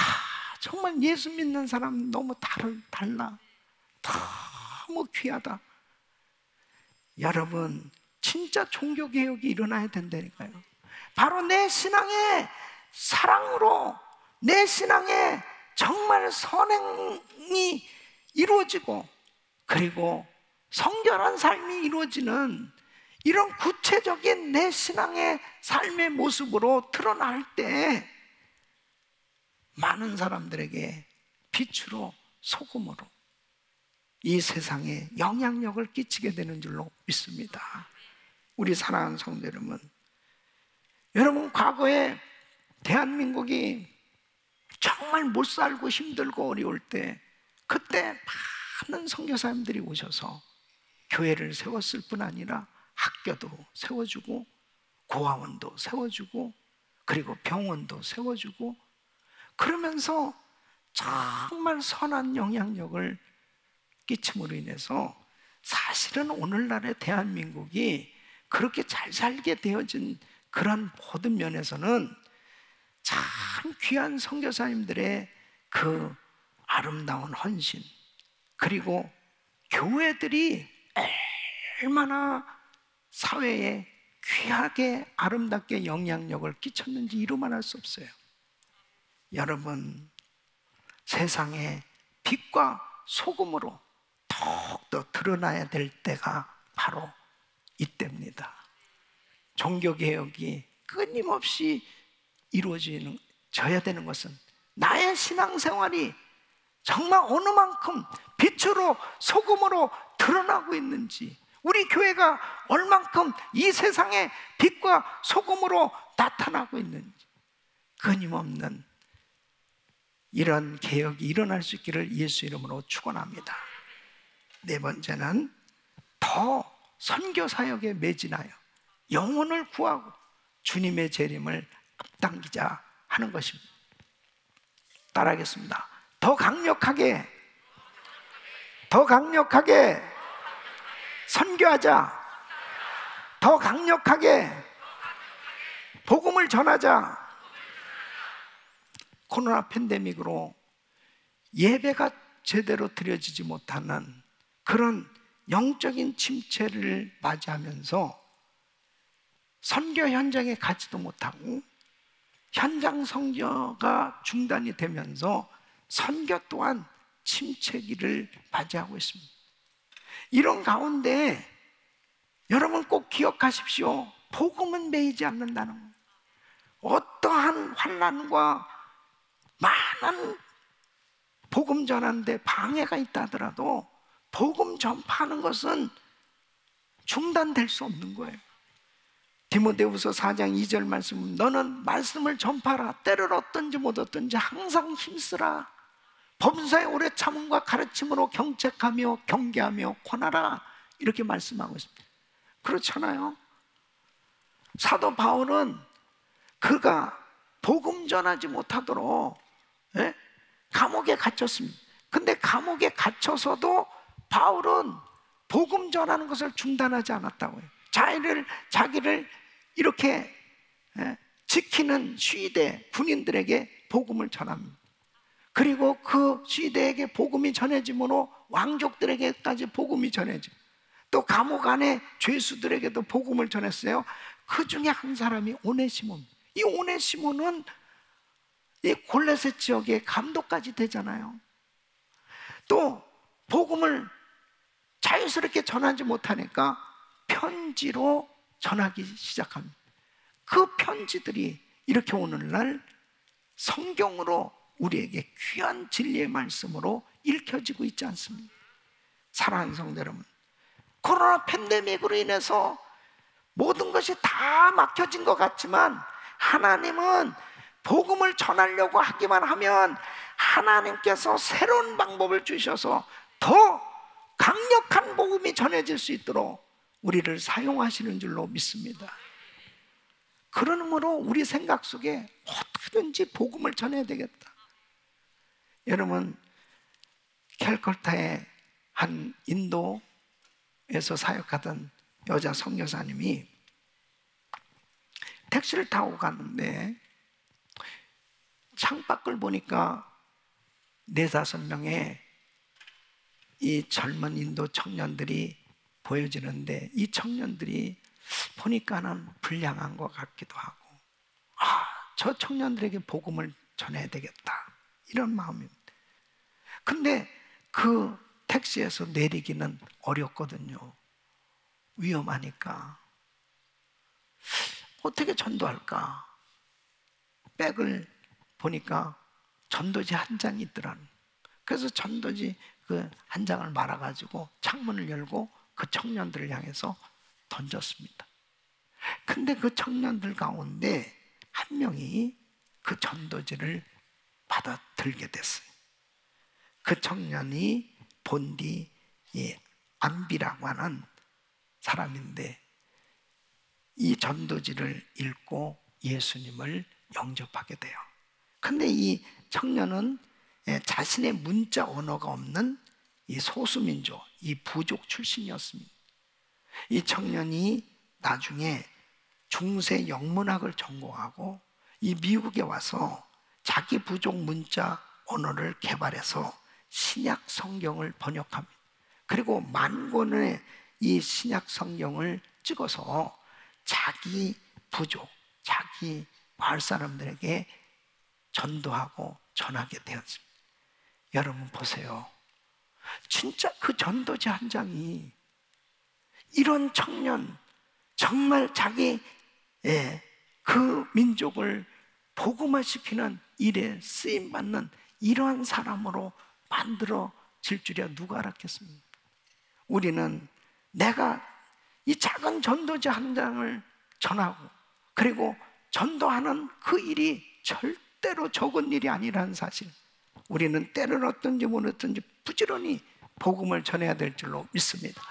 정말 예수 믿는 사람 너무 달라, 너무 귀하다. 여러분, 진짜 종교개혁이 일어나야 된다니까요. 바로 내 신앙의 사랑으로, 내 신앙의 정말 선행이 이루어지고, 그리고 성결한 삶이 이루어지는 이런 구체적인 내 신앙의 삶의 모습으로 드러날 때 많은 사람들에게 빛으로, 소금으로 이 세상에 영향력을 끼치게 되는 줄로 믿습니다. 우리 사랑하는 성도 여러분, 여러분, 과거에 대한민국이 정말 못 살고 힘들고 어려울 때, 그때 많은 선교사님들이 오셔서 교회를 세웠을 뿐 아니라 학교도 세워주고, 고아원도 세워주고, 그리고 병원도 세워주고, 그러면서 정말 선한 영향력을 끼침으로 인해서 사실은 오늘날의 대한민국이 그렇게 잘 살게 되어진 그런 모든 면에서는 참 귀한 선교사님들의 그 아름다운 헌신, 그리고 교회들이 얼마나 사회에 귀하게 아름답게 영향력을 끼쳤는지 이루만 할 수 없어요. 여러분, 세상에 빛과 소금으로 더욱더 드러나야 될 때가 바로 이때입니다. 종교개혁이 끊임없이 이루어져야 되는 것은 나의 신앙생활이 정말 어느 만큼 빛으로, 소금으로 드러나고 있는지, 우리 교회가 얼만큼 이 세상에 빛과 소금으로 나타나고 있는지, 끊임없는 이런 개혁이 일어날 수 있기를 예수 이름으로 축원합니다. 네 번째는 더 선교사역에 매진하여 영혼을 구하고 주님의 재림을 앞당기자 하는 것입니다. 따라하겠습니다. 더 강력하게 선교하자. 더 강력하게 복음을 전하자. 코로나 팬데믹으로 예배가 제대로 드려지지 못하는 그런 영적인 침체를 맞이하면서 선교 현장에 가지도 못하고 현장 선교가 중단이 되면서 선교 또한 침체기를 맞이하고 있습니다. 이런 가운데 여러분 꼭 기억하십시오. 복음은 매이지 않는다는 것. 어떠한 환난과 많은 복음 전하는데 방해가 있다 하더라도 복음 전파하는 것은 중단될 수 없는 거예요. 디모데후서 4장 2절 말씀, 너는 말씀을 전파하라. 때를 얻든지 못 얻든지 항상 힘쓰라. 범사에 오래 참음과 가르침으로 경책하며 경계하며 권하라. 이렇게 말씀하고 있습니다. 그렇잖아요. 사도 바울은 그가 복음 전하지 못하도록 감옥에 gat혔습니다. 근데 감옥에 갇혀서도 바울은 복음 전하는 것을 중단하지 않았다고요. 자기를 이렇게 지키는 시위대 군인들에게 복음을 전합니다. 그리고 그 시대에게 복음이 전해짐으로 왕족들에게까지 복음이 전해지고, 또 감옥 안에 죄수들에게도 복음을 전했어요. 그 중에 한 사람이 오네시몬. 이 오네시몬은 이 골레셋 지역의 감독까지 되잖아요. 또 복음을 자유스럽게 전하지 못하니까 편지로 전하기 시작합니다. 그 편지들이 이렇게 오늘날 성경으로 우리에게 귀한 진리의 말씀으로 읽혀지고 있지 않습니까? 사랑하는 성도 여러분, 코로나 팬데믹으로 인해서 모든 것이 다 막혀진 것 같지만 하나님은 복음을 전하려고 하기만 하면 하나님께서 새로운 방법을 주셔서 더 강력한 복음이 전해질 수 있도록 우리를 사용하시는 줄로 믿습니다. 그러므로 우리 생각 속에 어떻게든지 복음을 전해야 되겠다. 여러분, 캘커타의 한 인도에서 사역하던 여자 선교사님이 택시를 타고 갔는데 창밖을 보니까 4-5명의 이 젊은 인도 청년들이 보여지는데, 이 청년들이 보니까는 불량한 것 같기도 하고, 저 청년들에게 복음을 전해야 되겠다, 이런 마음입니다. 근데 그 택시에서 내리기는 어렵거든요. 위험하니까. 어떻게 전도할까? 백을 보니까 전도지 한 장이 있더라는. 그래서 전도지 그 한 장을 말아가지고 창문을 열고 그 청년들을 향해서 던졌습니다. 근데 그 청년들 가운데 한 명이 그 전도지를 받아들게 됐어요. 그 청년이 본디 안비라고 하는 사람인데, 이 전도지를 읽고 예수님을 영접하게 돼요. 근데 이 청년은 자신의 문자 언어가 없는 이 소수민족, 이 부족 출신이었습니다. 이 청년이 나중에 중세 영문학을 전공하고 이 미국에 와서 자기 부족 문자 언어를 개발해서 신약 성경을 번역합니다. 그리고 10,000권의 이 신약 성경을 찍어서 자기 부족, 자기 마을 사람들에게 전도하고 전하게 되었습니다. 여러분 보세요. 진짜 그 전도지 한 장이 이런 청년, 정말 자기 그 민족을 복음화시키는 일에 쓰임받는 이러한 사람으로 만들어질 줄이야 누가 알았겠습니까? 우리는 내가 이 작은 전도지 한 장을 전하고 그리고 전도하는 그 일이 절대로 적은 일이 아니라는 사실, 우리는 때를 어떤지 모르든지 부지런히 복음을 전해야 될 줄로 믿습니다.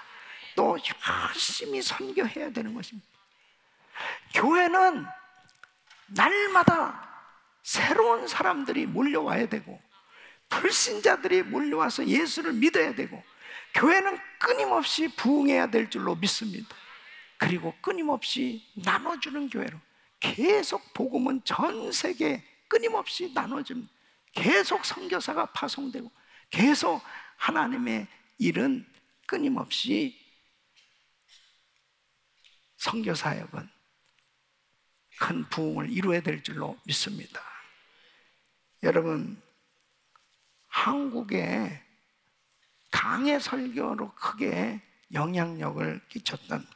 또 열심히 선교해야 되는 것입니다. 교회는 날마다 새로운 사람들이 몰려와야 되고 불신자들이 몰려와서 예수를 믿어야 되고, 교회는 끊임없이 부흥해야 될 줄로 믿습니다. 그리고 끊임없이 나눠주는 교회로, 계속 복음은 전 세계에 끊임없이 나눠집니다. 계속 선교사가 파송되고 계속 하나님의 일은 끊임없이 선교사역은 큰 부흥을 이루어야 될 줄로 믿습니다. 여러분, 한국에 강해 설교로 크게 영향력을 끼쳤던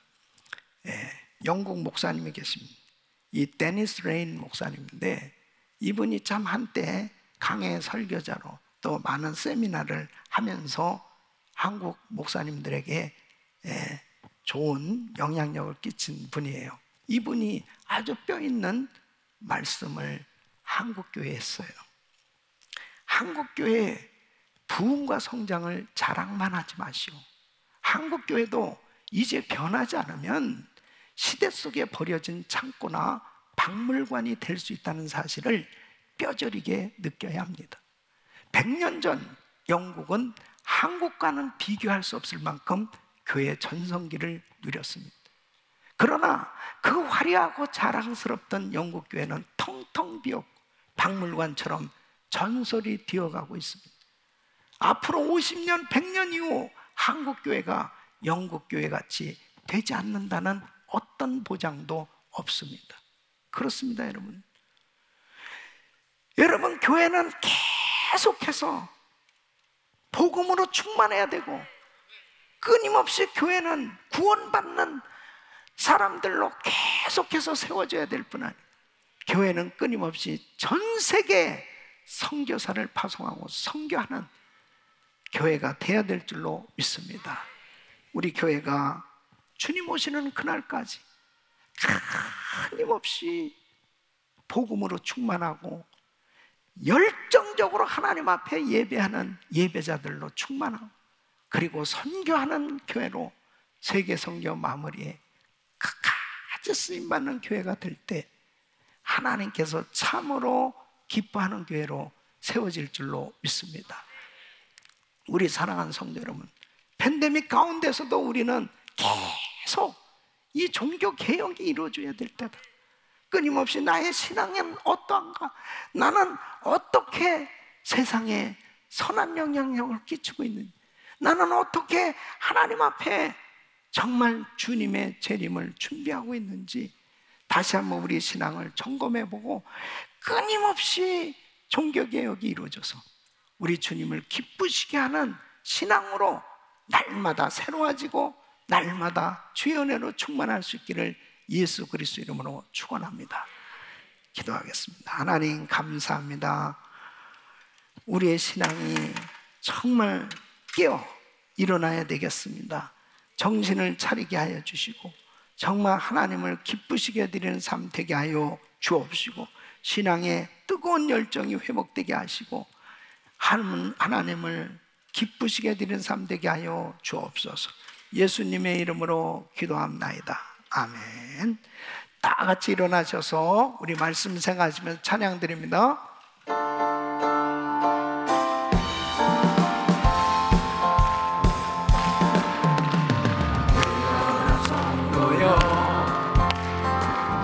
영국 목사님이 계십니다. 이 데니스 레인 목사님인데, 이분이 참 한때 강해 설교자로 또 많은 세미나를 하면서 한국 목사님들에게 좋은 영향력을 끼친 분이에요. 이분이 아주 뼈있는 말씀을 한국교회에 했어요. 한국교회 부흥과 성장을 자랑만 하지 마시오. 한국교회도 이제 변하지 않으면 시대 속에 버려진 창고나 박물관이 될 수 있다는 사실을 뼈저리게 느껴야 합니다. 100년 전 영국은 한국과는 비교할 수 없을 만큼 교회 전성기를 누렸습니다. 그러나 그 화려하고 자랑스럽던 영국 교회는 텅텅 비었고 박물관처럼 전설이 되어가고 있습니다. 앞으로 50년, 100년 이후 한국 교회가 영국 교회 같이 되지 않는다는 어떤 보장도 없습니다. 그렇습니다, 여러분. 여러분, 교회는 계속해서 복음으로 충만해야 되고, 끊임없이 교회는 구원받는 사람들로 계속해서 세워져야 될 뿐 아니라, 교회는 끊임없이 전 세계에 선교사를 파송하고 선교하는 교회가 돼야 될 줄로 믿습니다. 우리 교회가 주님 오시는 그날까지 끊임없이 복음으로 충만하고 열정적으로 하나님 앞에 예배하는 예배자들로 충만하고, 그리고 선교하는 교회로 세계 선교 마무리에 끝까지 쓰임받는 교회가 될 때 하나님께서 참으로 기뻐하는 교회로 세워질 줄로 믿습니다. 우리 사랑하는 성도 여러분, 팬데믹 가운데서도 우리는 계속 이 종교 개혁이 이루어져야 될 때다. 끊임없이 나의 신앙은 어떠한가? 나는 어떻게 세상에 선한 영향력을 끼치고 있는지? 나는 어떻게 하나님 앞에 정말 주님의 재림을 준비하고 있는지 다시 한번 우리 신앙을 점검해보고 끊임없이 종교개혁이 이루어져서 우리 주님을 기쁘시게 하는 신앙으로 날마다 새로워지고 날마다 주의 은혜로 충만할 수 있기를 예수 그리스도 이름으로 축원합니다. 기도하겠습니다. 하나님 감사합니다. 우리의 신앙이 정말 깨어 일어나야 되겠습니다. 정신을 차리게 하여 주시고 정말 하나님을 기쁘시게 드리는 삶 되게 하여 주옵시고 신앙의 뜨거운 열정이 회복되게 하시고 하나님을 기쁘시게 드리는 삶 되게 하여 주옵소서. 예수님의 이름으로 기도합나이다. 아멘. 다 같이 일어나셔서 우리 말씀 생각하시면서 찬양 드립니다.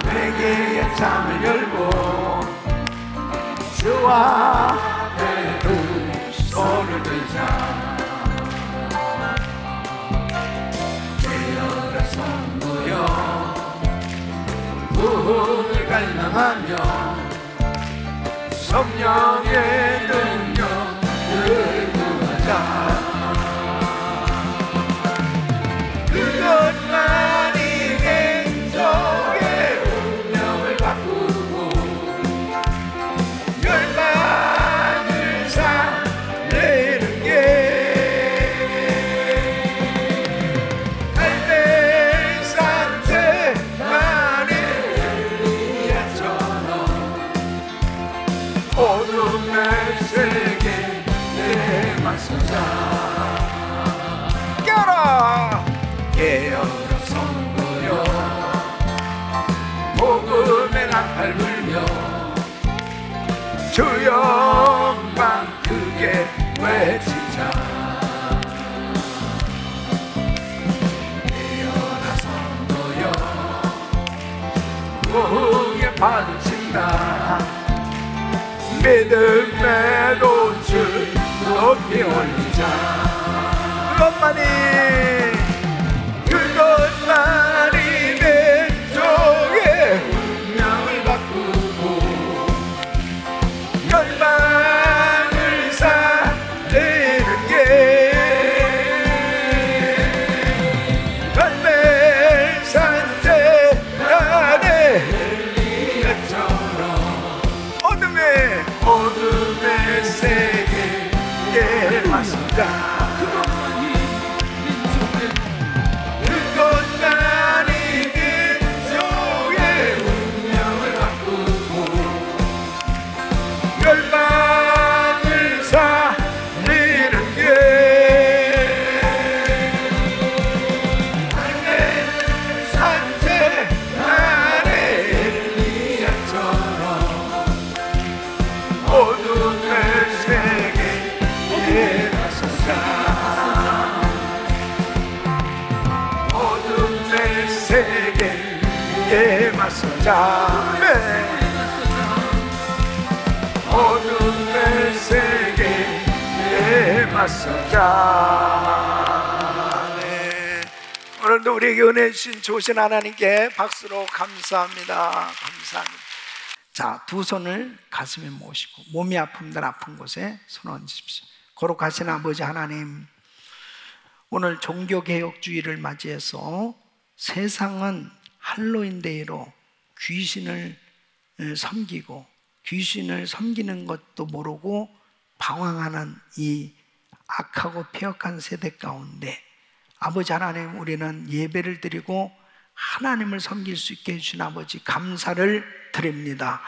내게 창을 열고 주와 내 두 손을 들자 되어라 선구여 구원을 갈망하며 성령의 능력을 구하자 그것만이 왼쪽의 운명을 바꾸고 열방을 살리는 게 갈멜산 제만의 엘리야처럼 어둠의 세계 내 맞서자 깨어라 선구여 복음의 나팔 불며 주 영광 크게 외치자 깨어라 선구여 부흥에 받으신다 믿음의 돛을 높이 올리자 그것만이 왼쪽의 운명을 바꾸고 열방을 살리는 게 갈멜산 제단의 엘리야처럼 어둠의 세계에 맞서자 어둠의 세계에 맞서자. 네. 오늘도 우리에게 은혜 주신 좋으신 하나님께 박수로 감사합니다. 감사합니다. 자, 두 손을 가슴에 모시고 몸이 아픔들 아픈 곳에 손 얹으십시오. 거룩하신 아버지 하나님, 오늘 종교개혁주의를 맞이해서 세상은 할로윈데이로 귀신을 섬기고 귀신을 섬기는 것도 모르고 방황하는 이 악하고 폐역한 세대 가운데 아버지 하나님, 우리는 예배를 드리고 하나님을 섬길 수 있게 해주신 아버지 감사를 드립니다.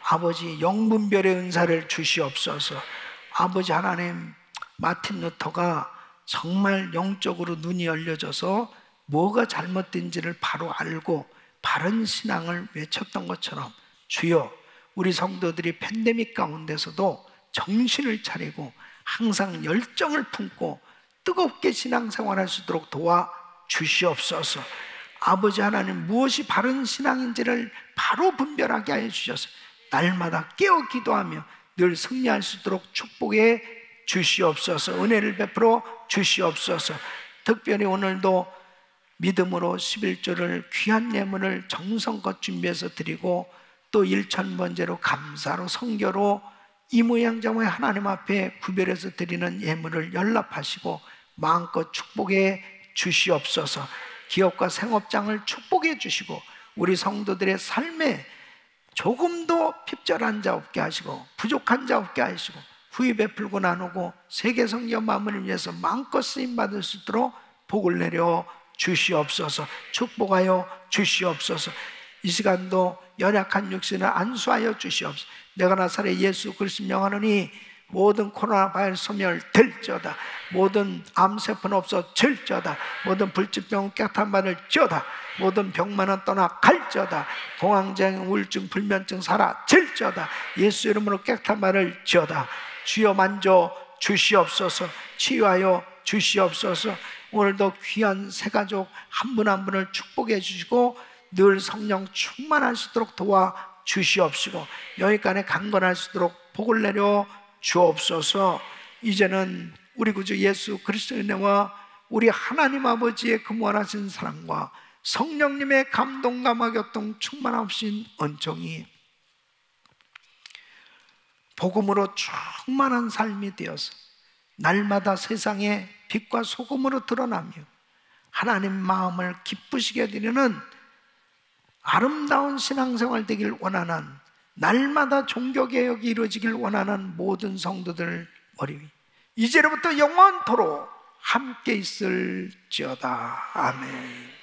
아버지 영분별의 은사를 주시옵소서. 아버지 하나님, 마틴 루터가 정말 영적으로 눈이 열려져서 뭐가 잘못된지를 바로 알고 바른 신앙을 외쳤던 것처럼 주여, 우리 성도들이 팬데믹 가운데서도 정신을 차리고 항상 열정을 품고 뜨겁게 신앙생활할 수 있도록 도와주시옵소서. 아버지 하나님, 무엇이 바른 신앙인지를 바로 분별하게 하여 주셔서 날마다 깨어 기도하며 늘 승리할 수 있도록 축복의 주시옵소서. 은혜를 베풀어 주시옵소서. 특별히 오늘도 믿음으로 11조를 귀한 예물을 정성껏 준비해서 드리고 또 1,000번제로 감사로 성교로 이 모양 저 모양 하나님 앞에 구별해서 드리는 예물을 연락하시고 마음껏 축복해 주시옵소서. 기업과 생업장을 축복해 주시고 우리 성도들의 삶에 조금도 핍절한 자 없게 하시고 부족한 자 없게 하시고 후히 베풀고 나누고 세계 성교 마무리를 위해서 마음껏 쓰임받을 수 있도록 복을 내려 주시옵소서. 축복하여 주시옵소서. 이 시간도 연약한 육신을 안수하여 주시옵소서. 내가 나사렛 예수 그리스도 명하노니 모든 코로나 바이러스 소멸될지어다. 모든 암세포는 없어질지어다. 모든 불치병은 깨끗한 받을지어다. 모든 병만은 떠나 갈지어다. 공황장애, 우울증, 불면증 사라질지어다. 예수 이름으로 깨끗한 받을지어다. 주여 만져 주시옵소서. 치유하여 주시옵소서. 오늘도 귀한 새 가족 한 분 한 분을 축복해 주시고 늘 성령 충만하시도록 도와 주시옵시고 여기까지 강건할 수 있도록 복을 내려 주옵소서. 이제는 우리 구주 예수 그리스도의 은혜와 우리 하나님 아버지의 그무한하신 사랑과 성령님의 감동감화 교통 충만하신 은총이 복음으로 충만한 삶이 되어서 날마다 세상에 빛과 소금으로 드러나며 하나님 마음을 기쁘시게 드리는 아름다운 신앙생활 되길 원하는 날마다 종교개혁이 이루어지길 원하는 모든 성도들 머리 위 이제로부터 영원토록 함께 있을지어다. 아멘.